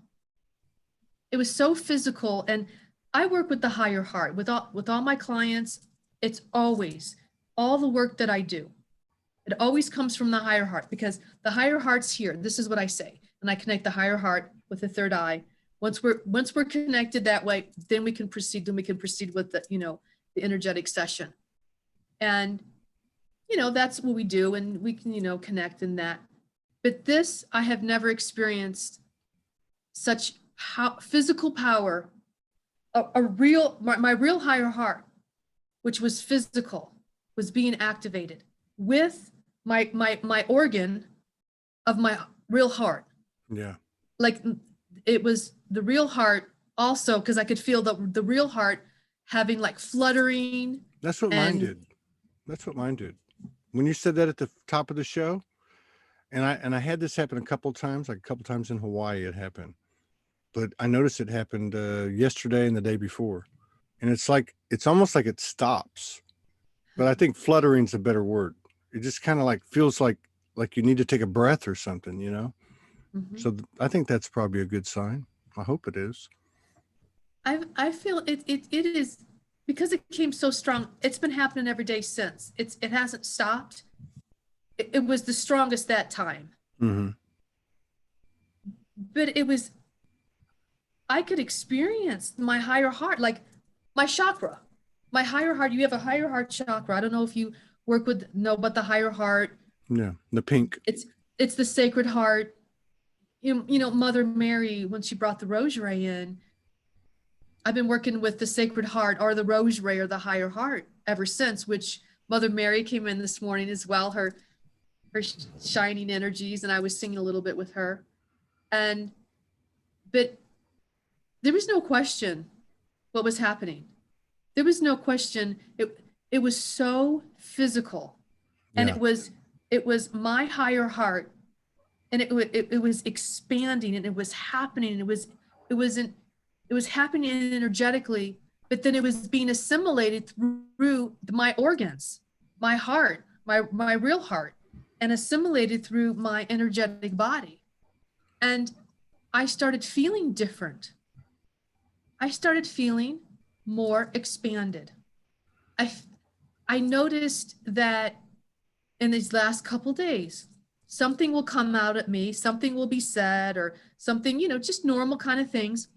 It was so physical. And I work with the higher heart with all my clients. It's always all the work that I do. It always comes from the higher heart, because the higher heart's here. This is what I say. And I connect the higher heart with the third eye. Once we're connected that way, then we can proceed with the energetic session. And that's what we do, and we can connect in that. But this, I have never experienced such physical power, my real higher heart, which was physical, was being activated with my organ of my real heart. Yeah. Like, it was the real heart also, because I could feel the real heart having like fluttering. That's what mine did. That's what mine did. When you said that at the top of the show, and I had this happen a couple times, like a couple times in Hawaii it happened. But I noticed it happened yesterday and the day before. And it's almost like it stops. But I think fluttering's a better word. It just kind of like feels like you need to take a breath or something, Mm-hmm. So I think that's probably a good sign. I hope it is. I feel it is, because it came so strong. It's been happening every day since. It hasn't stopped. It was the strongest that time. Mm-hmm. But I could experience my higher heart, like my chakra, my higher heart. You have a higher heart chakra. I don't know if you but the higher heart. Yeah, the pink. It's the sacred heart. Mother Mary, when she brought the rosary in, I've been working with the sacred heart, or the rosary, or the higher heart ever since, which Mother Mary came in this morning as well, her shining energies, and I was singing a little bit with her. But there was no question what was happening. There was no question. It was so physical. And Yeah. it was my higher heart, and it was expanding, and it was happening, and it was happening energetically, but then it was being assimilated through my organs, my heart, my real heart, and assimilated through my energetic body. And I started feeling different. I started feeling more expanded. I noticed that in these last couple days, something will come out at me, something will be said, or something, just normal kind of things.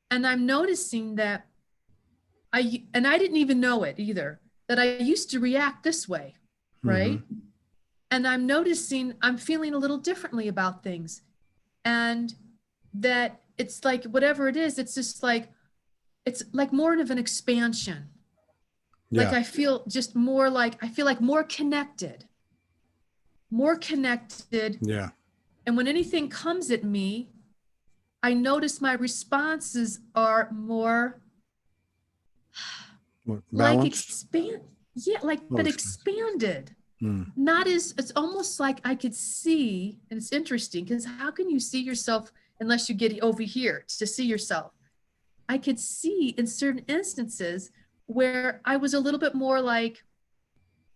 And I'm noticing that and I didn't even know it either, that I used to react this way, right? Mm-hmm. And I'm noticing I'm feeling a little differently about things. And that it's like, whatever it is, it's just like, it's like more of an expansion. Like Yeah. I feel just more like, I feel like more connected. Yeah. And when anything comes at me, I notice my responses are more What, like balanced? expand. Yeah, like, Oh, but expanded. mm. Not as, it's almost like I could see, and it's interesting because how can you see yourself unless you get over here to see yourself? I could see in certain instances where I was a little bit more like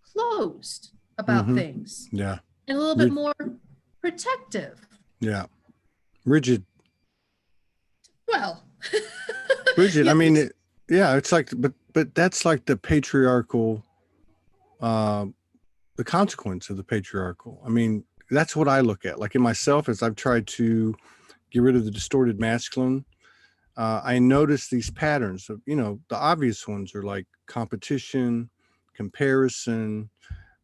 closed about Mm-hmm. things Yeah. and a little bit more protective. Yeah. Rigid. Well, Rigid. I yeah, mean, yeah, it's like, but that's like the patriarchal, uh, the consequence of the patriarchal. I mean, that's what I look at. Like in myself, as I've tried to get rid of the distorted masculine, I notice these patterns of, the obvious ones are like competition, comparison,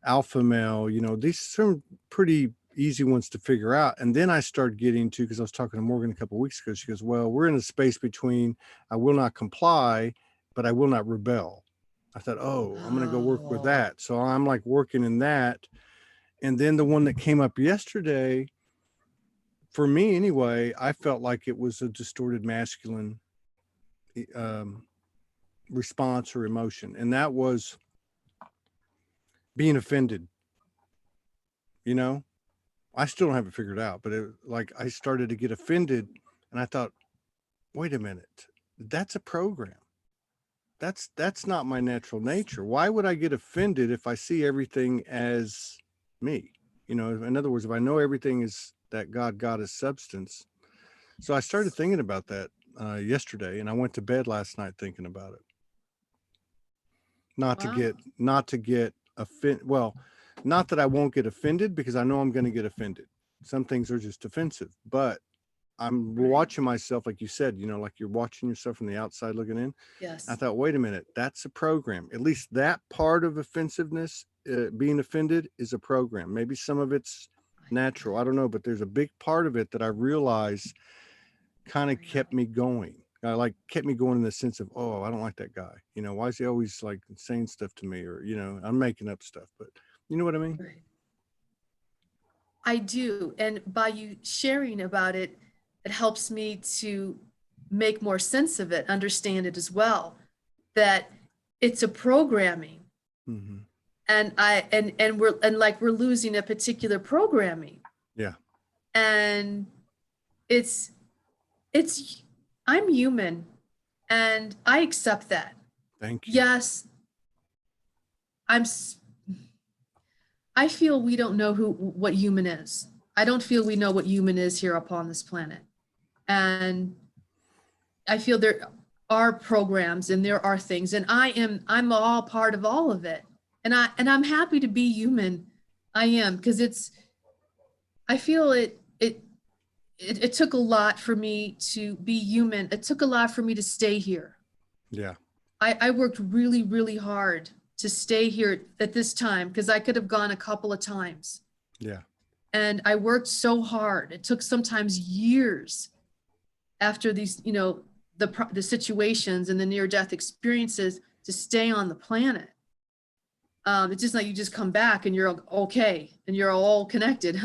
alpha male, these are some pretty easy ones to figure out. And then I started getting to, because I was talking to Morgan a couple of weeks ago, she goes, well, we're in a space between I will not comply, but I will not rebel. I thought, oh, I'm going to go work with that. So I'm like working in that. And then the one that came up yesterday, for me anyway, I felt like it was a distorted masculine um, response or emotion. And that was being offended, I still don't have it figured out, but like I started to get offended and I thought, wait a minute, that's a program. That's not my natural nature. Why would I get offended if I see everything as me? In other words, if I know everything is that God is substance. So I started thinking about that yesterday, and I went to bed last night thinking about it. Not to get offended. Well, not that I won't get offended, because I know I'm going to get offended. Some things are just offensive, but I'm watching myself, like you said, like you're watching yourself from the outside looking in. Yes. I thought, wait a minute, that's a program. At least that part of offensiveness, being offended, is a program. Maybe some of it's natural. I don't know, but there's a big part of it that I realized kind of kept me going. Kept me going in the sense of, oh, I don't like that guy. Why is he always like saying stuff to me? Or, I'm making up stuff, but you know what I mean? Right. I do. And by you sharing about it, it helps me to make more sense of it, understand it as well, that it's a programming. Mm-hmm. And we're losing a particular programming. Yeah. And it's I'm human and I accept that. Thank you. Yes. I feel we don't know what human is. I don't feel we know what human is here upon this planet. And I feel there are programs and there are things, and I'm all part of all of it. And I'm happy to be human. I am, because I feel it took a lot for me to be human. It took a lot for me to stay here. Yeah. I worked really, really hard to stay here at this time, because I could have gone a couple of times. Yeah. And I worked so hard. It took sometimes years after these, the situations and the near-death experiences to stay on the planet. It's just like you just come back and you're okay and you're all connected.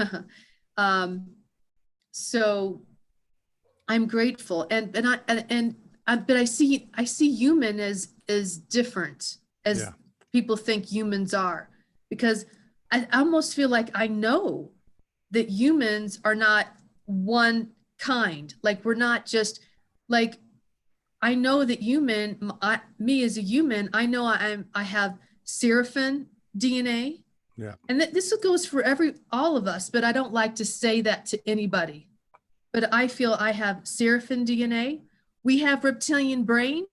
So I'm grateful, but I see human as different as people think humans are, because I almost feel like I know that humans are not one kind. Like we're not just like, I know that me as a human, I know I have seraphim DNA. Yeah. And this goes for all of us, but I don't like to say that to anybody. But I feel I have seraphim DNA. We have reptilian brain,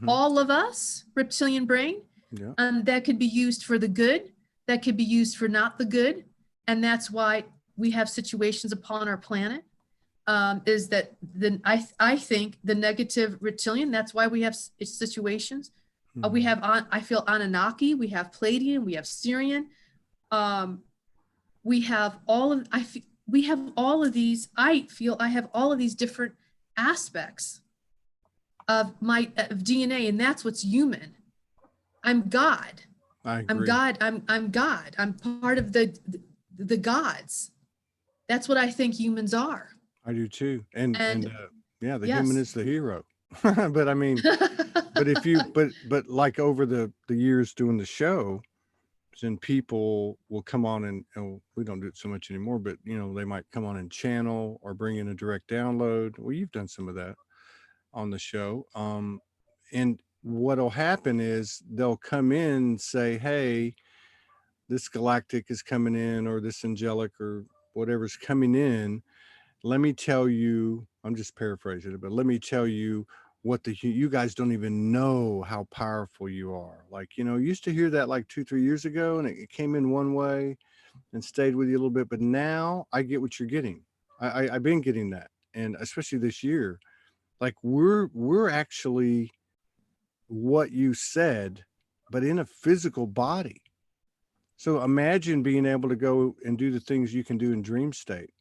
all of us, reptilian brain. Yeah. That could be used for the good, that could be used for not the good. And that's why we have situations upon our planet. Is that I think the negative reptilian, that's why we have situations. We have, I feel Anunnaki, we have Pleiadian, we have Syrian. We have all of, we have all of these, I feel I have all of these different aspects of my DNA, and that's what's human. I'm God. I I'm agree. God. I'm God. I'm part of the gods. That's what I think humans are. I do too. And yeah, the human yes. is the hero. But I mean, but if you, but like over the years doing the show, then people will come on and we don't do it so much anymore, but you know, they might come on and channel or bring in a direct download. Well, you've done some of that on the show. And what'll happen is they'll come in and say, hey, this galactic is coming in, or this angelic or whatever's coming in. Let me tell you, I'm just paraphrasing it, but let me tell you what you guys don't even know how powerful you are. Like, you know, used to hear that like 2-3 years ago, and it came in one way and stayed with you a little bit. But now I get what you're getting. I've been getting that. And especially this year, like we're actually what you said, but in a physical body. So imagine being able to go and do the things you can do in dream state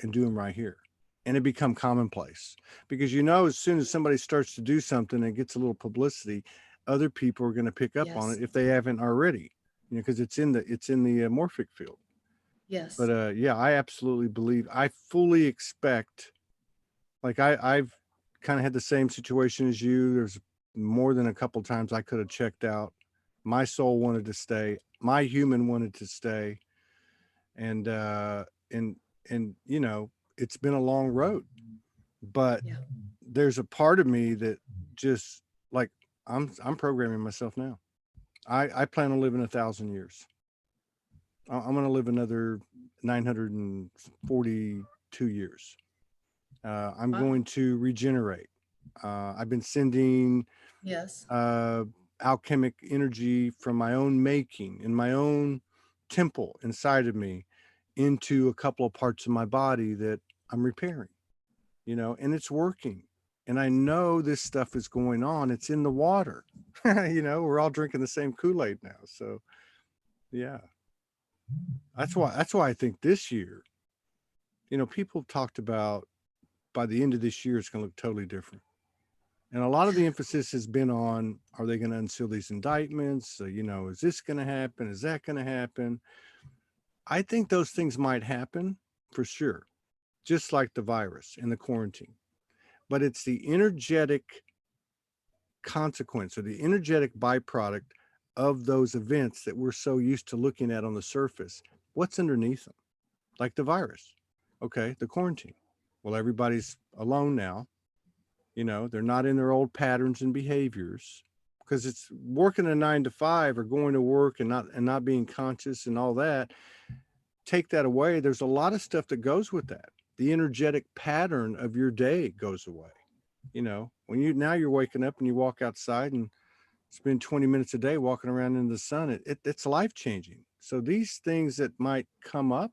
and do them right here. And it become commonplace, because you know, as soon as somebody starts to do something and gets a little publicity, other people are going to pick up on yes. it if they haven't already, you know, because it's in the morphic field. Yes. But yeah, I absolutely believe, I fully expect, like I've kind of had the same situation as you. There's more than a couple times I could have checked out. My soul wanted to stay, my human wanted to stay, and and you know, it's been a long road, but Yeah. there's a part of me that just like, I'm programming myself now. I plan on living 1,000 years. I'm going to live another 942 years. I'm Wow. going to regenerate. I've been sending Yes. alchemic energy from my own making in my own temple inside of me into a couple of parts of my body that I'm repairing, you know, and it's working. And I know this stuff is going on. It's in the water. You know, we're all drinking the same Kool-Aid now. So yeah, that's why I think this year, you know, people talked about by the end of this year, it's going to look totally different. And a lot of the emphasis has been on, are they going to unseal these indictments? You know, is this going to happen? Is that going to happen? I think those things might happen for sure, just like the virus and the quarantine. But it's the energetic consequence or the energetic byproduct of those events that we're so used to looking at on the surface. What's underneath them? Like the virus. Okay, the quarantine. Well, everybody's alone now. You know, they're not in their old patterns and behaviors, because it's working a 9 to 5 or going to work and not being conscious and all that. Take that away. There's a lot of stuff that goes with that. The energetic pattern of your day goes away. You know, when you're waking up and you walk outside and spend 20 minutes a day walking around in the sun, it's life changing. So these things that might come up,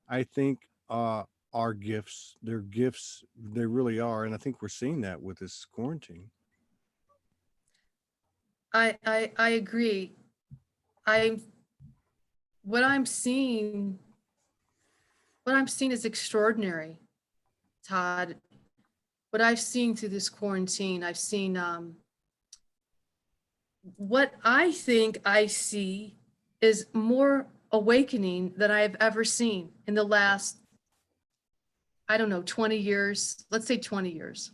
I think, are gifts. They're gifts. They really are. And I think we're seeing that with this quarantine. I agree. I what I'm seeing is extraordinary, Todd. What I've seen through this quarantine, I've seen what I think I see is more awakening than I've ever seen in the last, I don't know, 20 years. Let's say 20 years.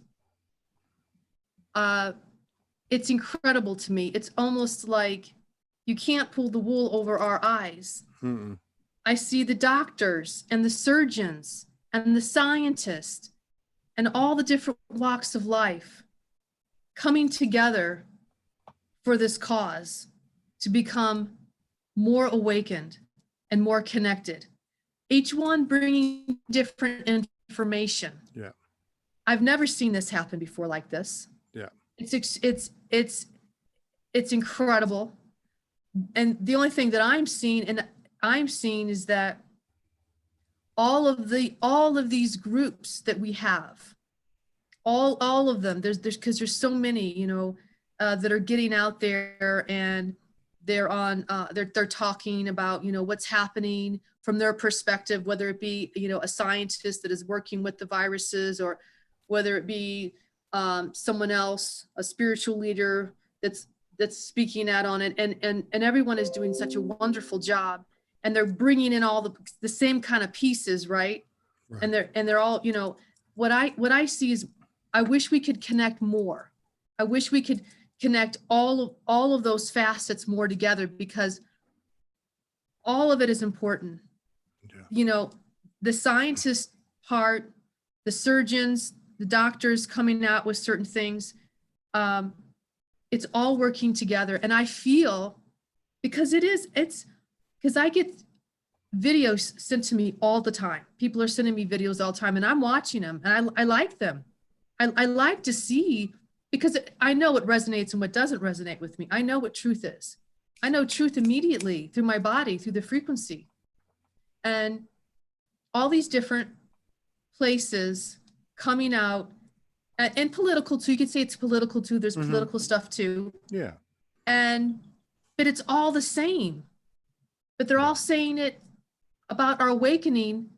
It's incredible to me. It's almost like you can't pull the wool over our eyes. Mm-mm. I see the doctors and the surgeons and the scientists and all the different walks of life coming together for this cause to become more awakened and more connected. Each one bringing different information. Yeah. I've never seen this happen before like this. Yeah. It's incredible. And the only thing that I'm seeing is that all of these groups that we have, all of them, there's because there's so many, you know, that are getting out there, and they're on, they're talking about, what's happening from their perspective, whether it be, a scientist that is working with the viruses, or whether it be someone else, a spiritual leader that's speaking out on it, and everyone is doing such a wonderful job, and they're bringing in all the same kind of pieces, right? Right. And they're all, what I see is, I wish we could connect more. I wish we could connect all of those facets more together, because all of it is important. Yeah. The scientist part, the surgeons, the doctors coming out with certain things, it's all working together. And I feel, because because I get videos sent to me all the time. People are sending me videos all the time, and I'm watching them, and I like them. I like to see, because I know what resonates and what doesn't resonate with me. I know what truth is. I know truth immediately through my body, through the frequency. And all these different places coming out, and political too. You could say it's political too. There's political stuff too. Yeah. But it's all the same. But they're all saying it about our awakening.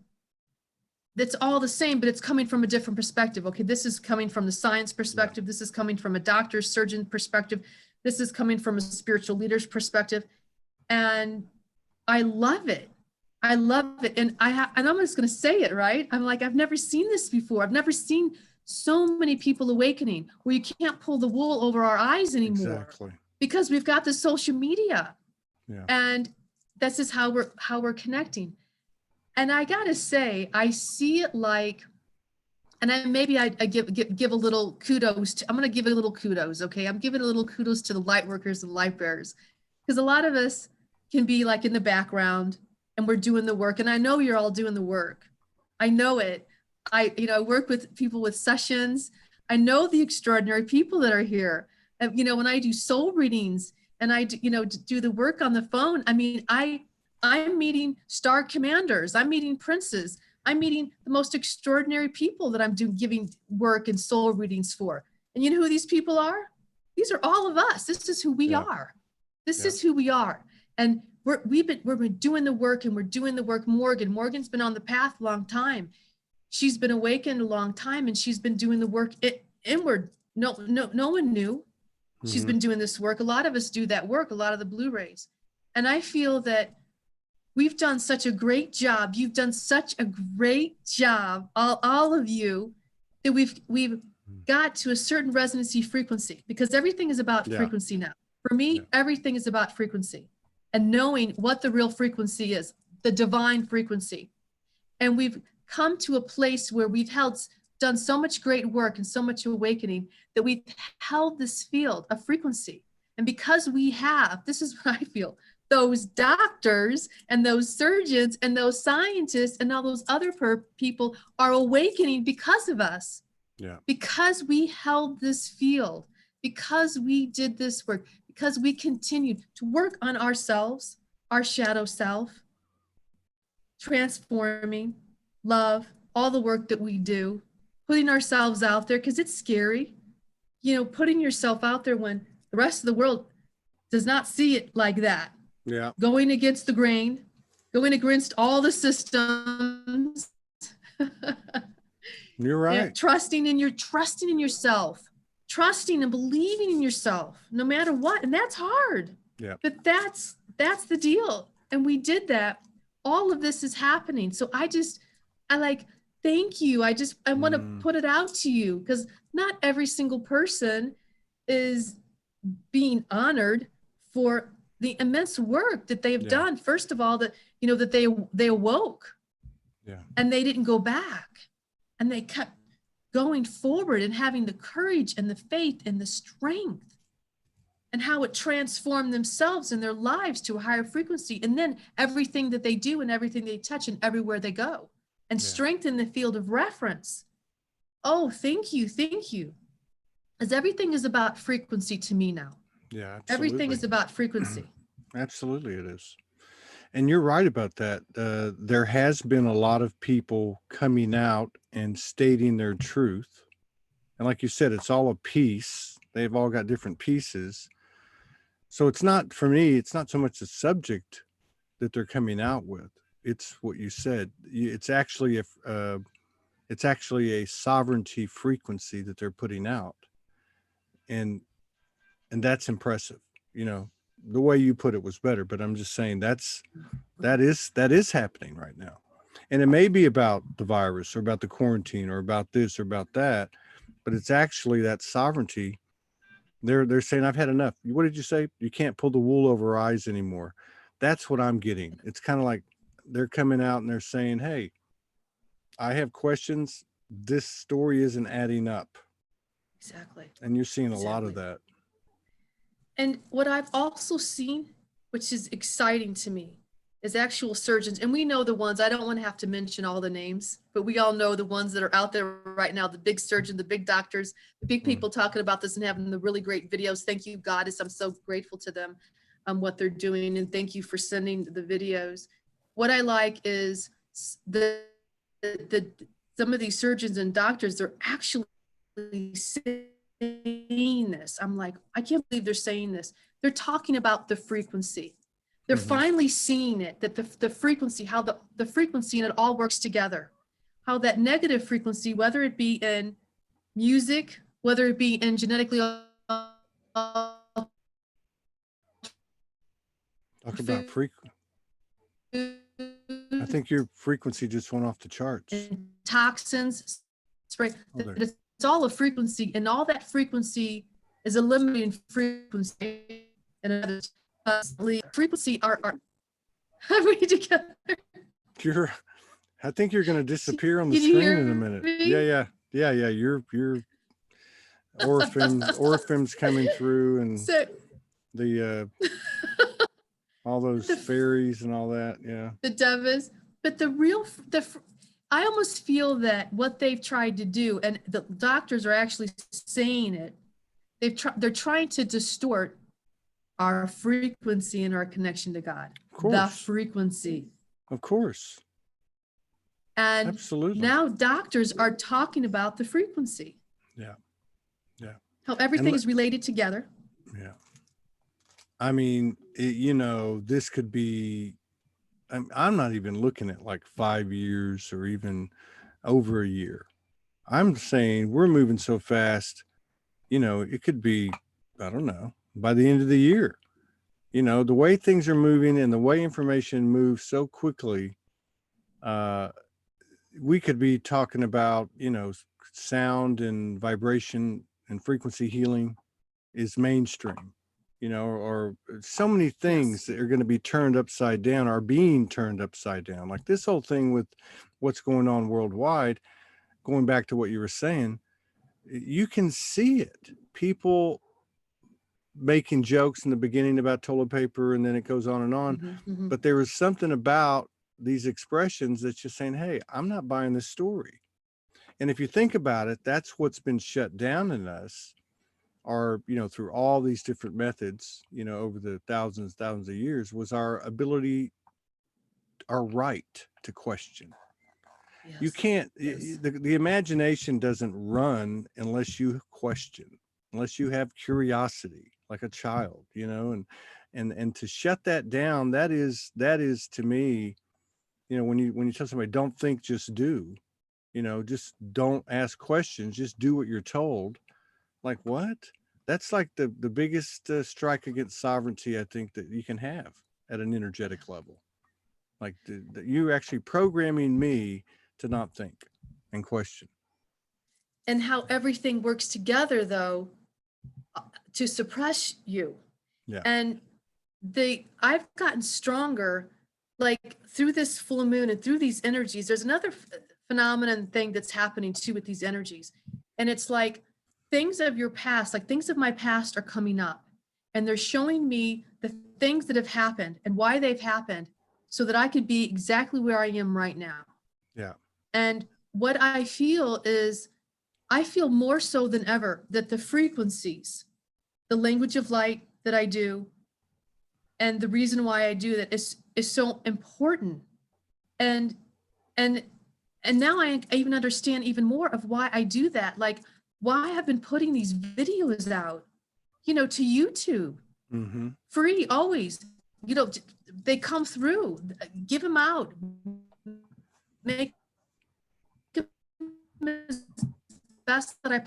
That's all the same, but it's coming from a different perspective. Okay, this is coming from the science perspective. This is coming from a doctor, surgeon perspective. This is coming from a spiritual leader's perspective. And I love it. I love it. And and I'm just going to say it, right? I'm like, I've never seen this before. I've never seen so many people awakening, where you can't pull the wool over our eyes anymore. Exactly. Because we've got the social media. Yeah. And this is how we're connecting. And I gotta say, I see it like, and I give a little kudos to, I'm gonna give it a little kudos, okay? I'm giving a little kudos to the light workers and light bearers, because a lot of us can be like in the background, and we're doing the work. And I know you're all doing the work. I know it. I work with people with sessions. I know the extraordinary people that are here. And, when I do soul readings, and I do the work on the phone, I mean, I'm meeting star commanders. I'm meeting princes. I'm meeting the most extraordinary people that I'm giving work and soul readings for. And you know who these people are? These are all of us. This is who we are. This is who we are. And we've been doing the work, and we're doing the work. Morgan's been on the path a long time. She's been awakened a long time, and she's been doing the work inward. No one knew. She's been doing this work. A lot of us do that work, a lot of the Blu-rays. And I feel that we've done such a great job. You've done such a great job, all of you, that we've got to a certain resonancy frequency, because everything is about frequency now. For me, everything is about frequency, and knowing what the real frequency is, the divine frequency. And we've come to a place where we've done so much great work and so much awakening, that we've held this field of frequency. And because we have, this is what I feel, those doctors and those surgeons and those scientists and all those other people are awakening because of us. Yeah. Because we held this field, because we did this work, because we continued to work on ourselves, our shadow self, transforming, love, all the work that we do, putting ourselves out there, because it's scary, putting yourself out there when the rest of the world does not see it like that. Yeah. Going against the grain, going against all the systems. You're right. And trusting in yourself, trusting and believing in yourself, no matter what. And that's hard. Yeah. But that's the deal. And we did that. All of this is happening. So I thank you. I want to put it out to you, because not every single person is being honored for the immense work that they have done. First of all, that they awoke, and they didn't go back, and they kept going forward and having the courage and the faith and the strength, and how it transformed themselves and their lives to a higher frequency. And then everything that they do and everything they touch and everywhere they go, and strengthen the field of reference. Oh, thank you. Thank you. Because everything is about frequency to me now. Yeah, absolutely. Everything is about frequency. Absolutely it is. And you're right about that. There has been a lot of people coming out and stating their truth. And like you said, it's all a piece. They've all got different pieces. So it's not, for me, it's not so much the subject that they're coming out with. It's what you said. It's actually a sovereignty frequency that they're putting out. And that's impressive. You know, the way you put it was better, but I'm just saying that is happening right now. And it may be about the virus or about the quarantine or about this or about that, but it's actually that sovereignty. They're saying, I've had enough. What did you say? You can't pull the wool over our eyes anymore. That's what I'm getting. It's kind of like they're coming out and they're saying, hey, I have questions. This story isn't adding up. Exactly. And you're seeing a lot of that. And what I've also seen, which is exciting to me, is actual surgeons. And we know the ones, I don't want to have to mention all the names, but we all know the ones that are out there right now, the big surgeons, the big doctors, the big people talking about this and having the really great videos. Thank you, Goddess. I'm so grateful to them, what they're doing. And thank you for sending the videos. What I like is some of these surgeons and doctors, they're actually saying this. I'm like, I can't believe they're saying this. They're talking about the frequency. They're finally seeing it, that the frequency, how the frequency and it all works together. How that negative frequency, whether it be in music, whether it be in genetically Talk about frequency. I think your frequency just went off the charts. And toxins, spray. It's all a frequency, and all that frequency is a limiting frequency. And frequency are we together? I think you're going to disappear on the screen in a minute. Yeah. Your orifim's coming through, and so, the all those fairies and all that. Yeah, the devas. But I almost feel that what they've tried to do, and the doctors are actually saying it, they're trying to distort our frequency and our connection to God. Of course. The frequency. Of course. And absolutely. Now doctors are talking about the frequency. Yeah. How everything is related together. Yeah. I mean, this could be, I'm not even looking at like 5 years or even over a year. I'm saying we're moving so fast, it could be, I don't know, by the end of the year. The way things are moving and the way information moves so quickly, we could be talking about, sound and vibration and frequency healing is mainstream, or so many things that are going to be turned upside down, are being turned upside down. Like this whole thing with what's going on worldwide, going back to what you were saying, you can see it. People making jokes in the beginning about toilet paper, and then it goes on and on. But there was something about these expressions that's just saying, hey, I'm not buying this story. And if you think about it, that's what's been shut down in us, are, through all these different methods, over the thousands of years, was our ability, our right to question. Yes. You can't, the imagination doesn't run unless you question, unless you have curiosity, like a child, and to shut that down, that is to me, when you tell somebody, don't think, just do, just don't ask questions, just do what you're told. Like, what? That's like the biggest strike against sovereignty, I think, that you can have at an energetic level. Like you actually programming me to not think and question. And how everything works together, though, to suppress you. Yeah. And I've gotten stronger, like through this full moon and through these energies. There's another phenomenon thing that's happening too with these energies. And it's like things of your past, like things of my past are coming up, and they're showing me the things that have happened and why they've happened, so that I could be exactly where I am right now. Yeah. And what I feel is, I feel more so than ever that the frequencies, the language of light that I do, and the reason why I do that is so important. And now I even understand even more of why I do that. Like why I've been putting these videos out, you know, to YouTube, free, always, you know, they come through, give them out, make them as best that I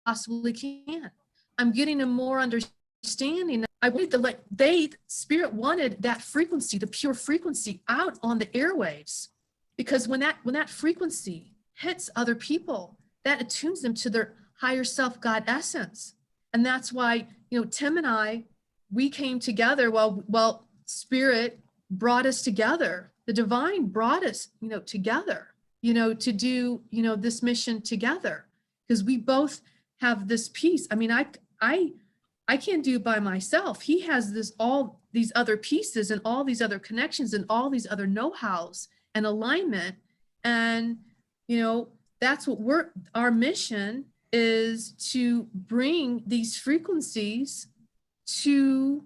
possibly can. I'm getting them more understanding. I wanted to spirit wanted that frequency, the pure frequency, out on the airwaves, because when that frequency hits other people, that attunes them to their higher self, God essence. And that's why, you know, Tim and I, we came together while spirit brought us together. The divine brought us, you know, together, you know, to do, you know, this mission together, because we both have this piece. I mean, I can't do it by myself. He has all these other pieces and all these other connections and all these other know-hows and alignment. And, you know, that's what our mission is, to bring these frequencies to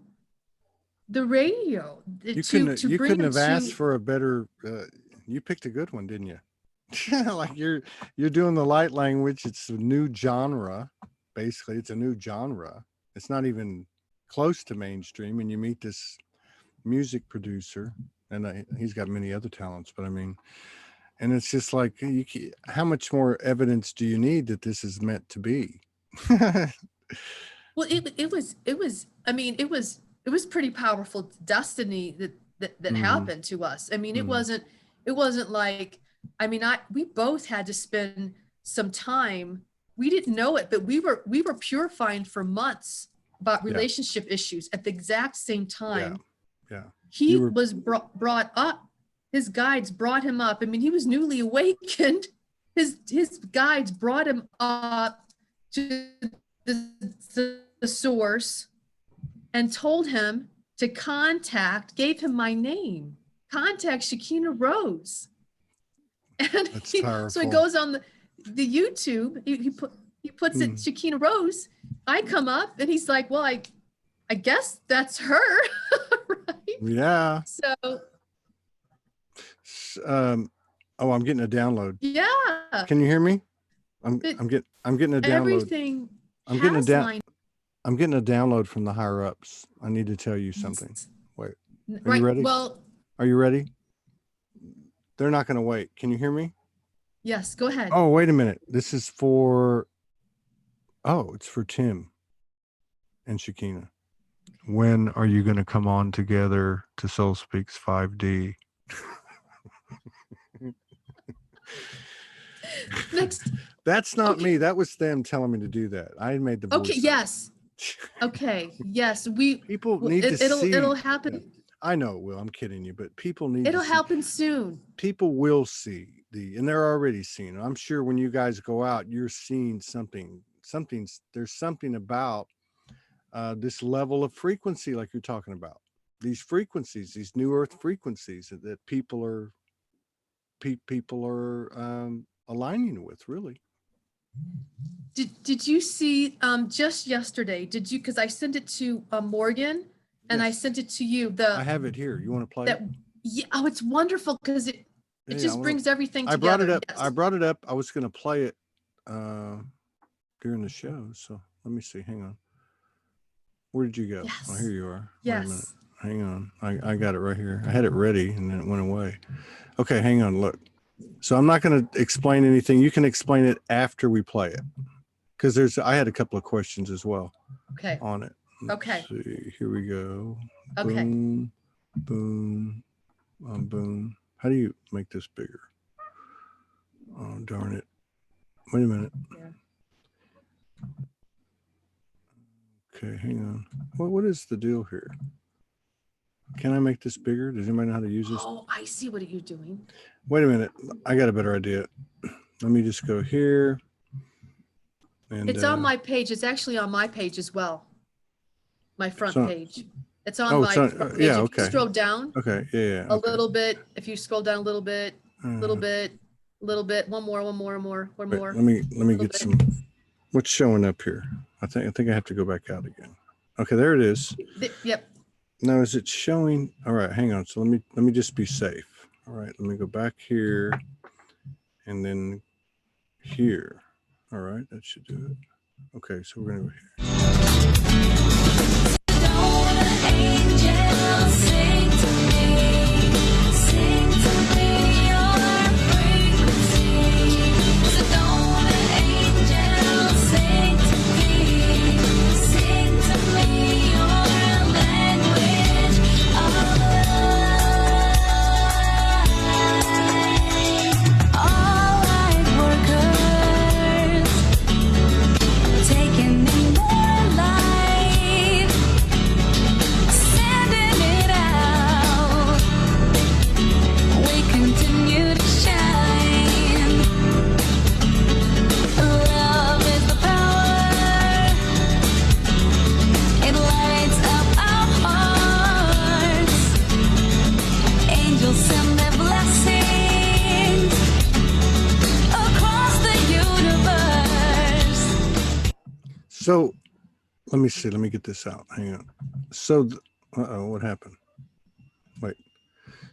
the radio. You couldn't have asked for a better, you picked a good one, didn't you? Like you're doing the light language. It's a new genre. Basically, it's a new genre. It's not even close to mainstream. And you meet this music producer, and he's got many other talents, but I mean, and it's just like, how much more evidence do you need that this is meant to be? Well, it was, I mean, it was pretty powerful destiny that happened to us. I mean, it wasn't like, I mean, we both had to spend some time. We didn't know it, but we were purifying for months about relationship issues at the exact same time. Yeah. He was brought up. His guides brought him up. I mean, he was newly awakened. His guides brought him up to the source and told him to gave him my name, contact Shekina Rose. And that's powerful. So he goes on the YouTube, he puts it Shekina Rose. I come up and he's like, well, I guess that's her. Right? Yeah. So I'm getting a download. Yeah. Can you hear me? I'm getting a download. Everything. I'm getting a download from the higher ups. I need to tell you something. Wait. Are you ready? Well, are you ready? They're not going to wait. Can you hear me? Yes, go ahead. Oh, wait a minute. This is for, it's for Tim and Shekina. When are you going to come on together to Soul Speaks 5D? Next. That's not me. That was them telling me to do that. I made the voice. Okay. Yes. Okay. Yes. People need to see. It'll happen. Yeah. I know it will. I'm kidding you, but people need It'll to happen soon. People will see and they're already seeing. I'm sure when you guys go out, you're seeing something. There's something about this level of frequency, like you're talking about. These frequencies, these new earth frequencies that people are aligning with, really. Did you see just yesterday? Did you? Because I sent it to Morgan, and I sent it to you. I have it here. You want to play it? Yeah. Oh, it's wonderful because it just brings everything together. I brought it up. Yes. I brought it up. I was going to play it during the show. So let me see. Hang on. Where did you go? Yes. Oh, here you are. Yes. Wait a minute. Hang on. I got it right here. I had it ready and then it went away. Okay, hang on. Look. So I'm not going to explain anything. You can explain it after we play it. Because I had a couple of questions as well. Okay. On it. Let's see. Here we go. Okay. Boom. Boom. Boom. How do you make this bigger? Oh, darn it. Wait a minute. Yeah. Okay, hang on. What is the deal here? Can I make this bigger? Does anybody know how to use this? Oh, I see what you're doing. Wait a minute. I got a better idea. Let me just go here. And it's on my page. It's actually on my page as well. My front page. It's on my front page. Yeah, okay. If you scroll down. Okay, yeah. A little bit. If you scroll down a little bit, little bit. One more. Wait, let me get some. What's showing up here? I think I have to go back out again. Okay, there it is. Yep. Now is it showing? All right, hang on. So let me just be safe. All right, let me go back here and then here. All right, that should do it. Okay, so we're gonna go here. Angel, sing to me your frequency. Sedona Angel, sing to me your language of life. All light workers taking in more light, sending it out. We continue to shine. Love is the power. It lights up our hearts. Angels send their blessings across the universe. So let me see. Let me get this out. Hang on. So, what happened? Wait.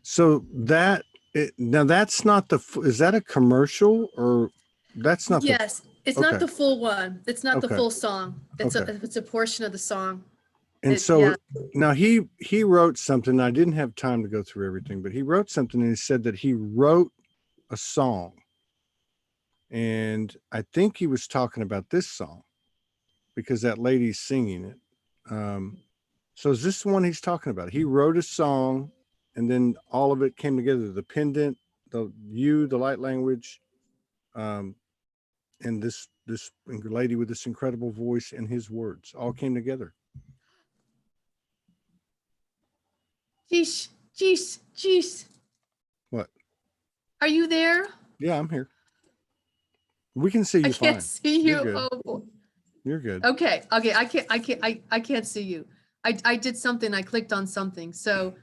So now that's not is that a commercial or that's not? Yes, it's okay. not the full one. It's not the Okay. full song. It's Okay. it's a portion of the song. And It- so yeah. now he wrote something. I didn't have time to go through everything, but he wrote something and he said that he wrote a song. And I think he was talking about this song because that lady's singing it. So is this the one he's talking about? He wrote a song and then all of it came together. The pendant, the light language, and this lady with this incredible voice and his words all came together. Jeez, jeez, jeez. What? Are you there? Yeah, I'm here. We can see you I fine. can't see you. You're good. Oh, boy. You're good. Okay. I can't see you. I did something. I clicked on something. So,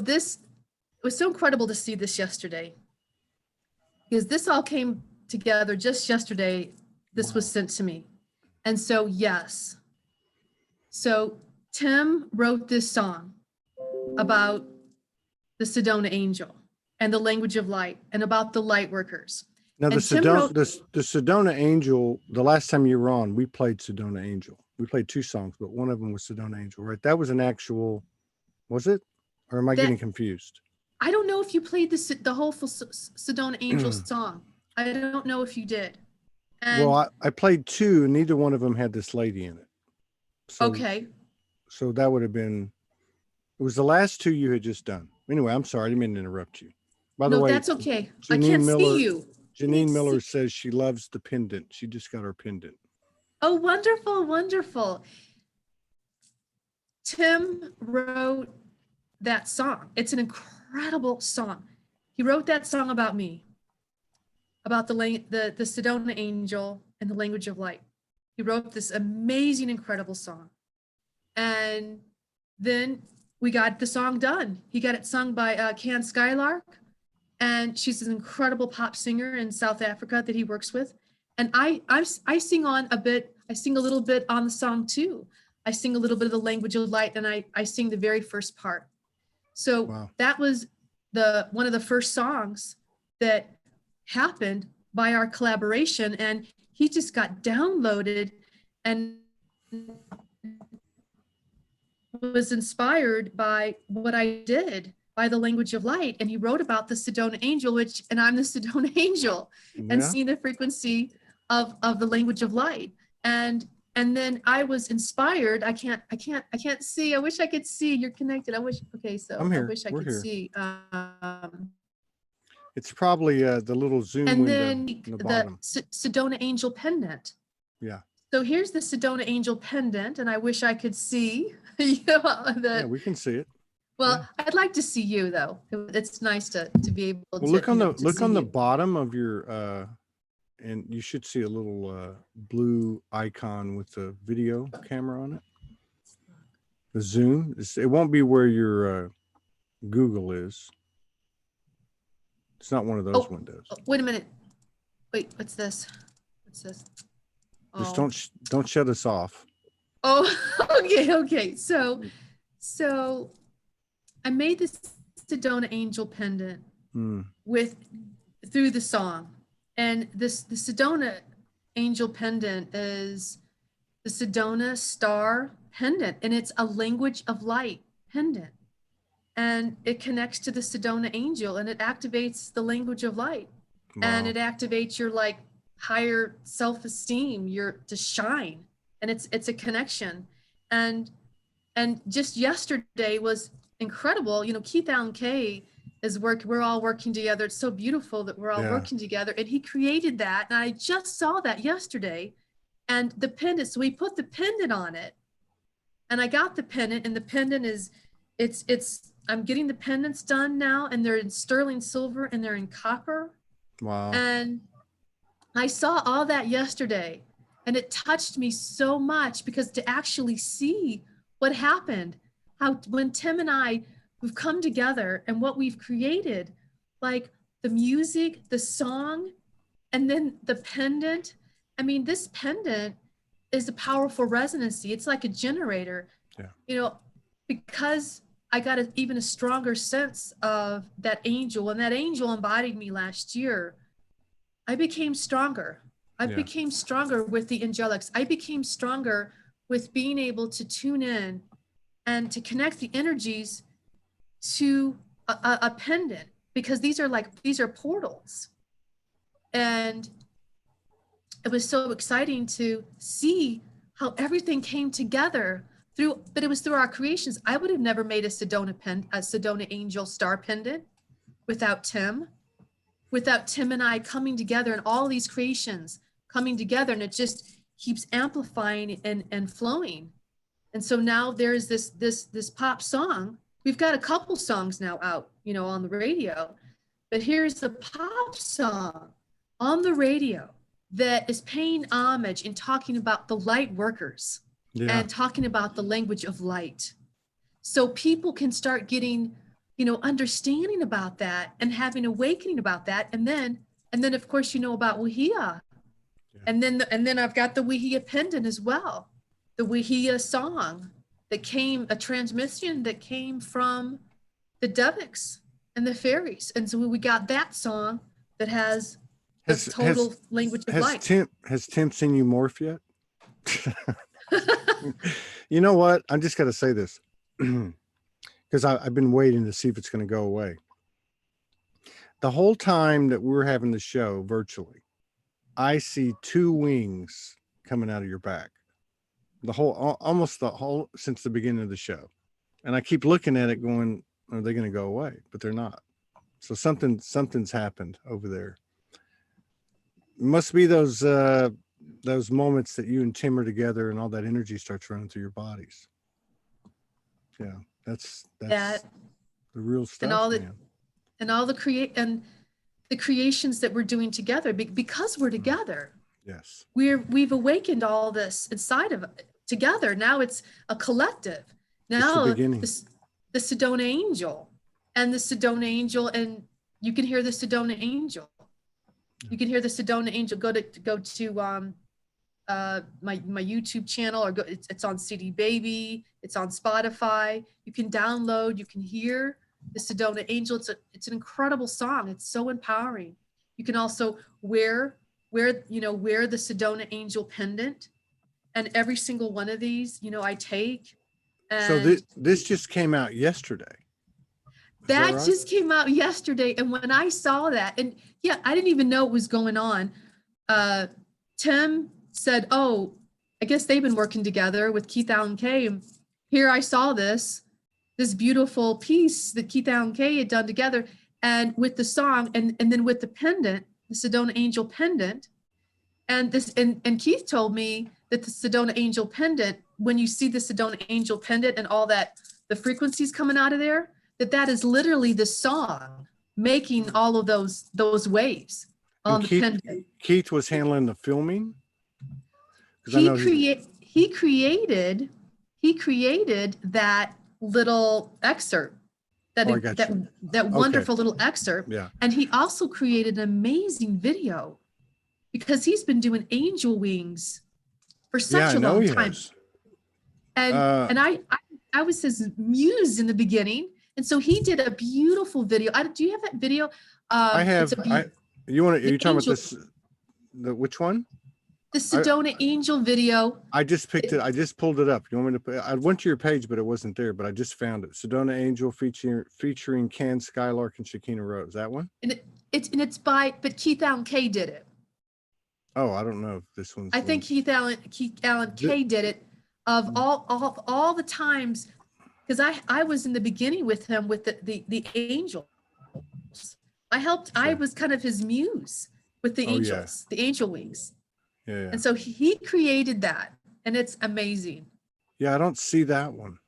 this, it was so incredible to see this yesterday because this all came together just yesterday. This was sent to me. And so, yes. So Tim wrote this song about the Sedona Angel and the language of light and about the light workers. Now the And Tim wrote- Sedona Angel, the last time you were on, we played Sedona Angel. We played two songs, but one of them was Sedona Angel, right? That was an actual, was it? Or am I getting confused? I don't know if you played the whole full Sedona Angel song. I don't know if you did. And, Well, I played two and neither one of them had this lady in it. So, okay. So that would have been, it was the last two you had just done. Anyway, I'm sorry. I didn't mean to interrupt you. By the No, way, that's okay. I Janine can't Miller- see you. Janine Miller says she loves the pendant. She just got her pendant. Oh, wonderful, wonderful. Tim wrote that song. It's an incredible song. He wrote that song about me, about the Sedona Angel and the language of light. He wrote this amazing, incredible song. And then we got the song done. He got it sung by Can Skylark. And she's an incredible pop singer in South Africa that he works with. And I sing on a bit, I sing a little bit on the song too. I sing a little bit of the language of light and I sing the very first part. So Wow. that was one of the first songs that happened by our collaboration, and he just got downloaded and was inspired by what I did, by the language of light. And he wrote about the Sedona Angel, and I'm the Sedona Angel, and Yeah. seeing the frequency of the language of light. And then I was inspired. I can't see. I wish I could see. You're connected. Okay, so I'm here. I wish I We're could here. see. It's probably the little zoom And window then in the the bottom. Sedona Angel pendant. Yeah. So here's the Sedona Angel pendant, and I wish I could see. Yeah, we can see it. Well, I'd like to see you though. It's nice to be able to. Well, look on to see the you. bottom of your and you should see a little blue icon with the video camera on it. The zoom. It won't be where your Google is. It's not one of those windows. Oh, wait a minute. Wait, what's this? What's this? Just Oh. don't shut us off. Oh, okay. So I made this Sedona Angel pendant Hmm. through the song. And the Sedona Angel pendant is the Sedona star pendant, and it's a language of light pendant. And it connects to the Sedona Angel, and it activates the language of light. And Wow. it activates your like higher self-esteem, your to shine. And it's a connection. And just yesterday was incredible. You know, Keith Allen Kay is we're all working together. It's so beautiful that we're all Yeah. working together. And he created that. And I just saw that yesterday. And the pendant, so we put the pendant on it. And I got the pendant, and the pendant is, I'm getting the pendants done now, and they're in sterling silver and they're in copper. Wow. And I saw all that yesterday, and it touched me so much, because to actually see what happened, how when Tim and I, we've come together and what we've created, like the music, the song, and then the pendant. I mean, this pendant is a powerful resonancy. It's like a generator, Yeah. you know, because I got even a stronger sense of that angel, and that angel embodied me last year. I became stronger. I Yeah. became stronger with the angelics. I became stronger with being able to tune in and to connect the energies to a pendant, because these are portals. And it was so exciting to see how everything came together but it was through our creations. I would have never made a Sedona Angel star pendant without Tim and I coming together, and all these creations coming together, and it just keeps amplifying and flowing. And so now there's this pop song. We've got a couple songs now out, you know, on the radio, but here's the pop song on the radio that is paying homage and talking about the light workers. Yeah. And talking about the language of light. So people can start getting, you know, understanding about that and having awakening about that. And then of course, you know about Wahia. Yeah. And then I've got the Wahia pendant as well. The Wahia song a transmission that came from the Devics and the fairies. And so we got that song that has the total language of light. Has Tim seen you morph yet? You know what? I'm just got to say this, because I've been waiting to see if it's going to go away. The whole time that we're having the show virtually, I see two wings coming out of your back. Almost the whole, since the beginning of the show. And I keep looking at it going, are they going to go away? But they're not. So something's happened over there. It must be those moments that you and Tim are together and all that energy starts running through your bodies. Yeah, that's the real stuff. And all the creations that we're doing together, because we're together. Yes. We've awakened all this inside of it together. Now it's a collective. Now the beginning. The Sedona Angel and and you can hear the Sedona Angel. You can hear the Sedona Angel. Go to my YouTube channel, or it's on CD Baby. It's on Spotify. You can download. You can hear the Sedona Angel. It's an incredible song. It's so empowering. You can also wear the Sedona Angel pendant, and every single one of these, you know, I take. So this just came out yesterday. That just came out yesterday. And when I saw that, and yeah, I didn't even know it was going on. Tim said, oh, I guess they've been working together with Keith Allen Kay. Here I saw this beautiful piece that Keith Allen Kay had done together, and with the song, and then with the pendant, the Sedona Angel pendant. And Keith told me that the Sedona Angel pendant, when you see the Sedona Angel pendant and all that, the frequencies coming out of there, that is literally the song making all of those waves on the pendant. Keith was handling the filming. He created that little excerpt, that wonderful little excerpt. Yeah. And he also created an amazing video, because he's been doing angel wings for such a long time. And I was his muse in the beginning. And so he did a beautiful video. Do you have that video? I have. You want to? Are you talking about angel- this? Which one? The Sedona Angel video. I just picked it. I just pulled it up. You want me to put? I went to your page, but it wasn't there. But I just found it. Sedona Angel featuring Can Skylark and Shekina Rose. That one? And it's by, but Keith Allen Kay did it. Oh, I don't know if this one's. I think Keith Allen Kay did it. Of all the times, because I was in the beginning with him with the angels. I was kind of his muse with the angels, the angel wings. Yeah. And so he created that, and it's amazing. Yeah, I don't see that one.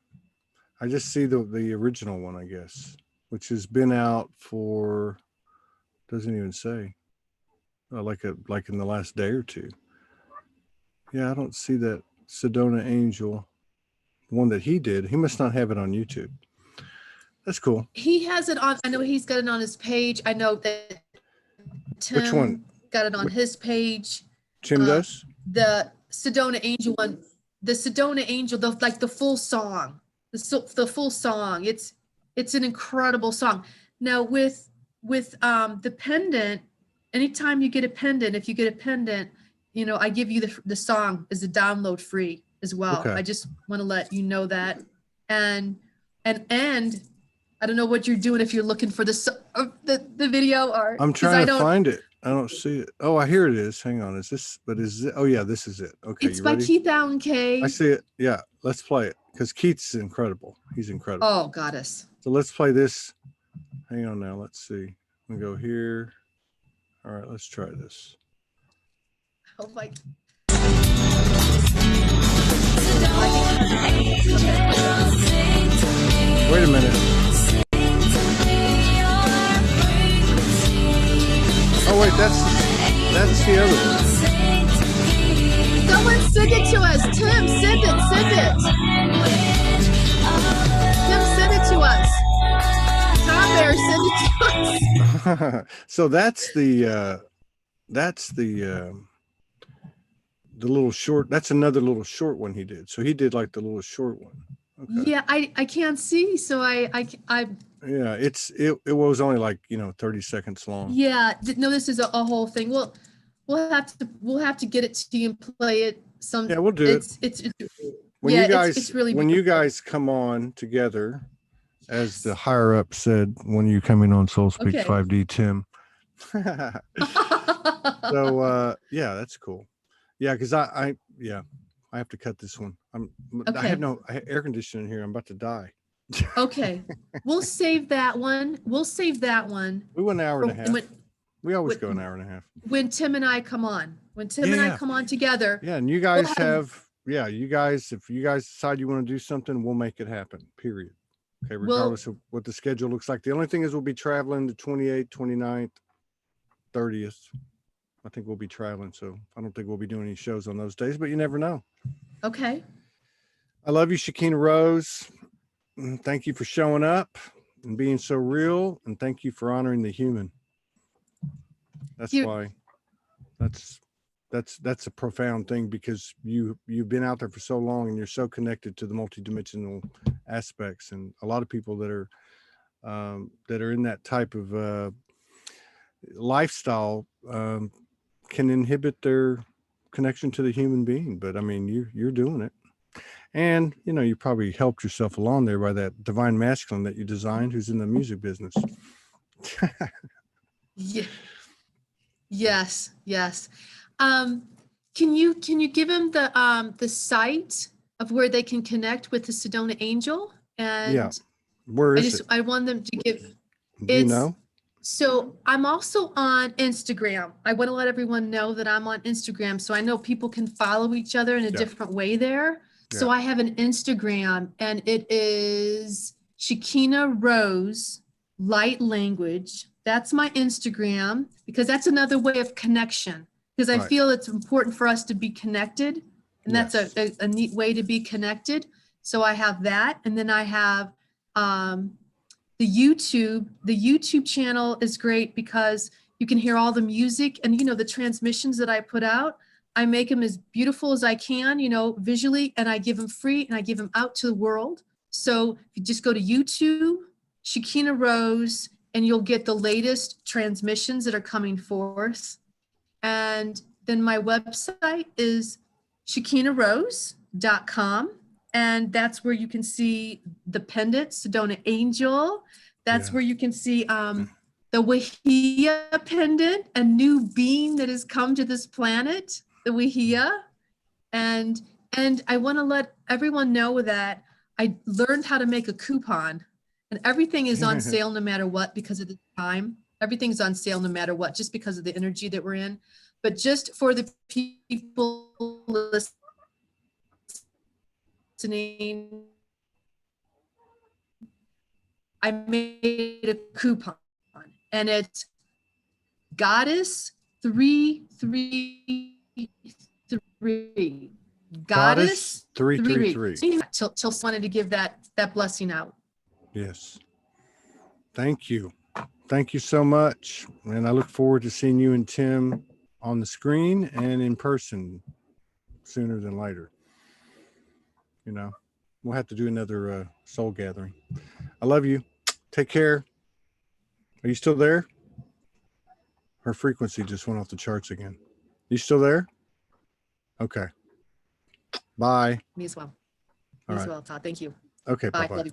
I just see the original one, I guess, which has been out for, doesn't even say, like in the last day or two. Yeah, I don't see that Sedona Angel, the one that he did. He must not have it on YouTube. That's cool. He has it on. I know he's got it on his page. I know that Tim Which one? got it on his page. Tim does? The Sedona Angel one, the Sedona Angel, the full song, the full song. It's an incredible song. Now with the pendant, anytime you get a pendant, if you get a pendant, I give you the song as a download free as well. Okay. I just want to let you know that. And I don't know what you're doing if you're looking for the video or I'm trying to find it. I don't see it. Oh, here it is. Hang on. Is it? Oh yeah, this is it. Okay. It's by Keith Allen Kay. I see it. Yeah. Let's play it because Keith's incredible. He's incredible. Oh, goddess. So let's play this. Hang on now. Let's see. We go here. All right. Let's try this. Oh my. Wait a minute. Oh wait, that's the other one. Someone send it to us. Tim, send it. Tim, send it to us. Tom Bear, send it to us. So that's the little short. That's another little short one he did. So he did like the little short one. Okay. Yeah, I can't see, so I Yeah, it was only like 30 seconds long. yeah. No, this is a whole thing. We'll have to get it to you and play it some. Yeah, we'll do it. It's When yeah, you guys it's really when you beautiful. guys come on together, as the higher up said, when you come in on Soul Speaks Okay. 5D, Tim. So yeah, that's cool. Yeah, because I have to cut this one. I Okay. have no air conditioning here. I'm about to die. Okay, we'll save that one. We went an hour and a half. We always go an hour and a half. When Tim and I come on. When Tim and I Yeah. come on together. Yeah, and you guys have- if you guys decide you want to do something, we'll make it happen, period. Okay, regardless of what the schedule looks like. The only thing is we'll be traveling the 28th, 29th, 30th. I think we'll be traveling, so I don't think we'll be doing any shows on those days, but you never know. Okay. I love you, Shekina Rose. Thank you for showing up and being so real, and thank you for honoring the human. That's why that's a profound thing, because you've been out there for so long and you're so connected to the multidimensional aspects, and a lot of people that are in that type of lifestyle can inhibit their connection to the human being. But I mean, you're doing it, and you probably helped yourself along there by that divine masculine that you designed, who's in the music business. Yeah. Yes. Can you give him the site of where they can connect with the Sedona Angel? And Yeah. Where is it? I want them to give. Do you know? So I'm also on Instagram. I want to let everyone know that I'm on Instagram, so I know people can follow each other in a different way there. So Yeah. I have an Instagram, and it is Shekina Rose Light Language. That's my Instagram, because that's another way of connection. Because I Right. feel it's important for us to be connected, and that's Yes. a neat way to be connected. So I have that, and then I have the YouTube. The YouTube channel is great because you can hear all the music, and the transmissions that I put out. I make them as beautiful as I can, visually, and I give them free, and I give them out to the world. So if you just go to YouTube, Shekina Rose, and you'll get the latest transmissions that are coming forth. And then my website is shekinarose.com. And that's where you can see the pendant, Sedona Angel. That's where you can see the Wahia pendant, a new being that has come to this planet, the Wahia. And I want to let everyone know that I learned how to make a coupon, and everything is on sale no matter what because of the time. Everything's on sale no matter what, just because of the energy that we're in. But just for the people listening, I made a coupon, and it's Goddess 333. Goddess 333. Till wanted to give that blessing out. Yes. Thank you. Thank you so much. And I look forward to seeing you and Tim on the screen and in person sooner than later. You know, we'll have to do another soul gathering. I love you. Take care. Are you still there? Her frequency just went off the charts again. You still there? Okay. Bye. Me as well. All Me as right. well, Todd. Thank you. Okay. Bye. Bye-bye. Love you.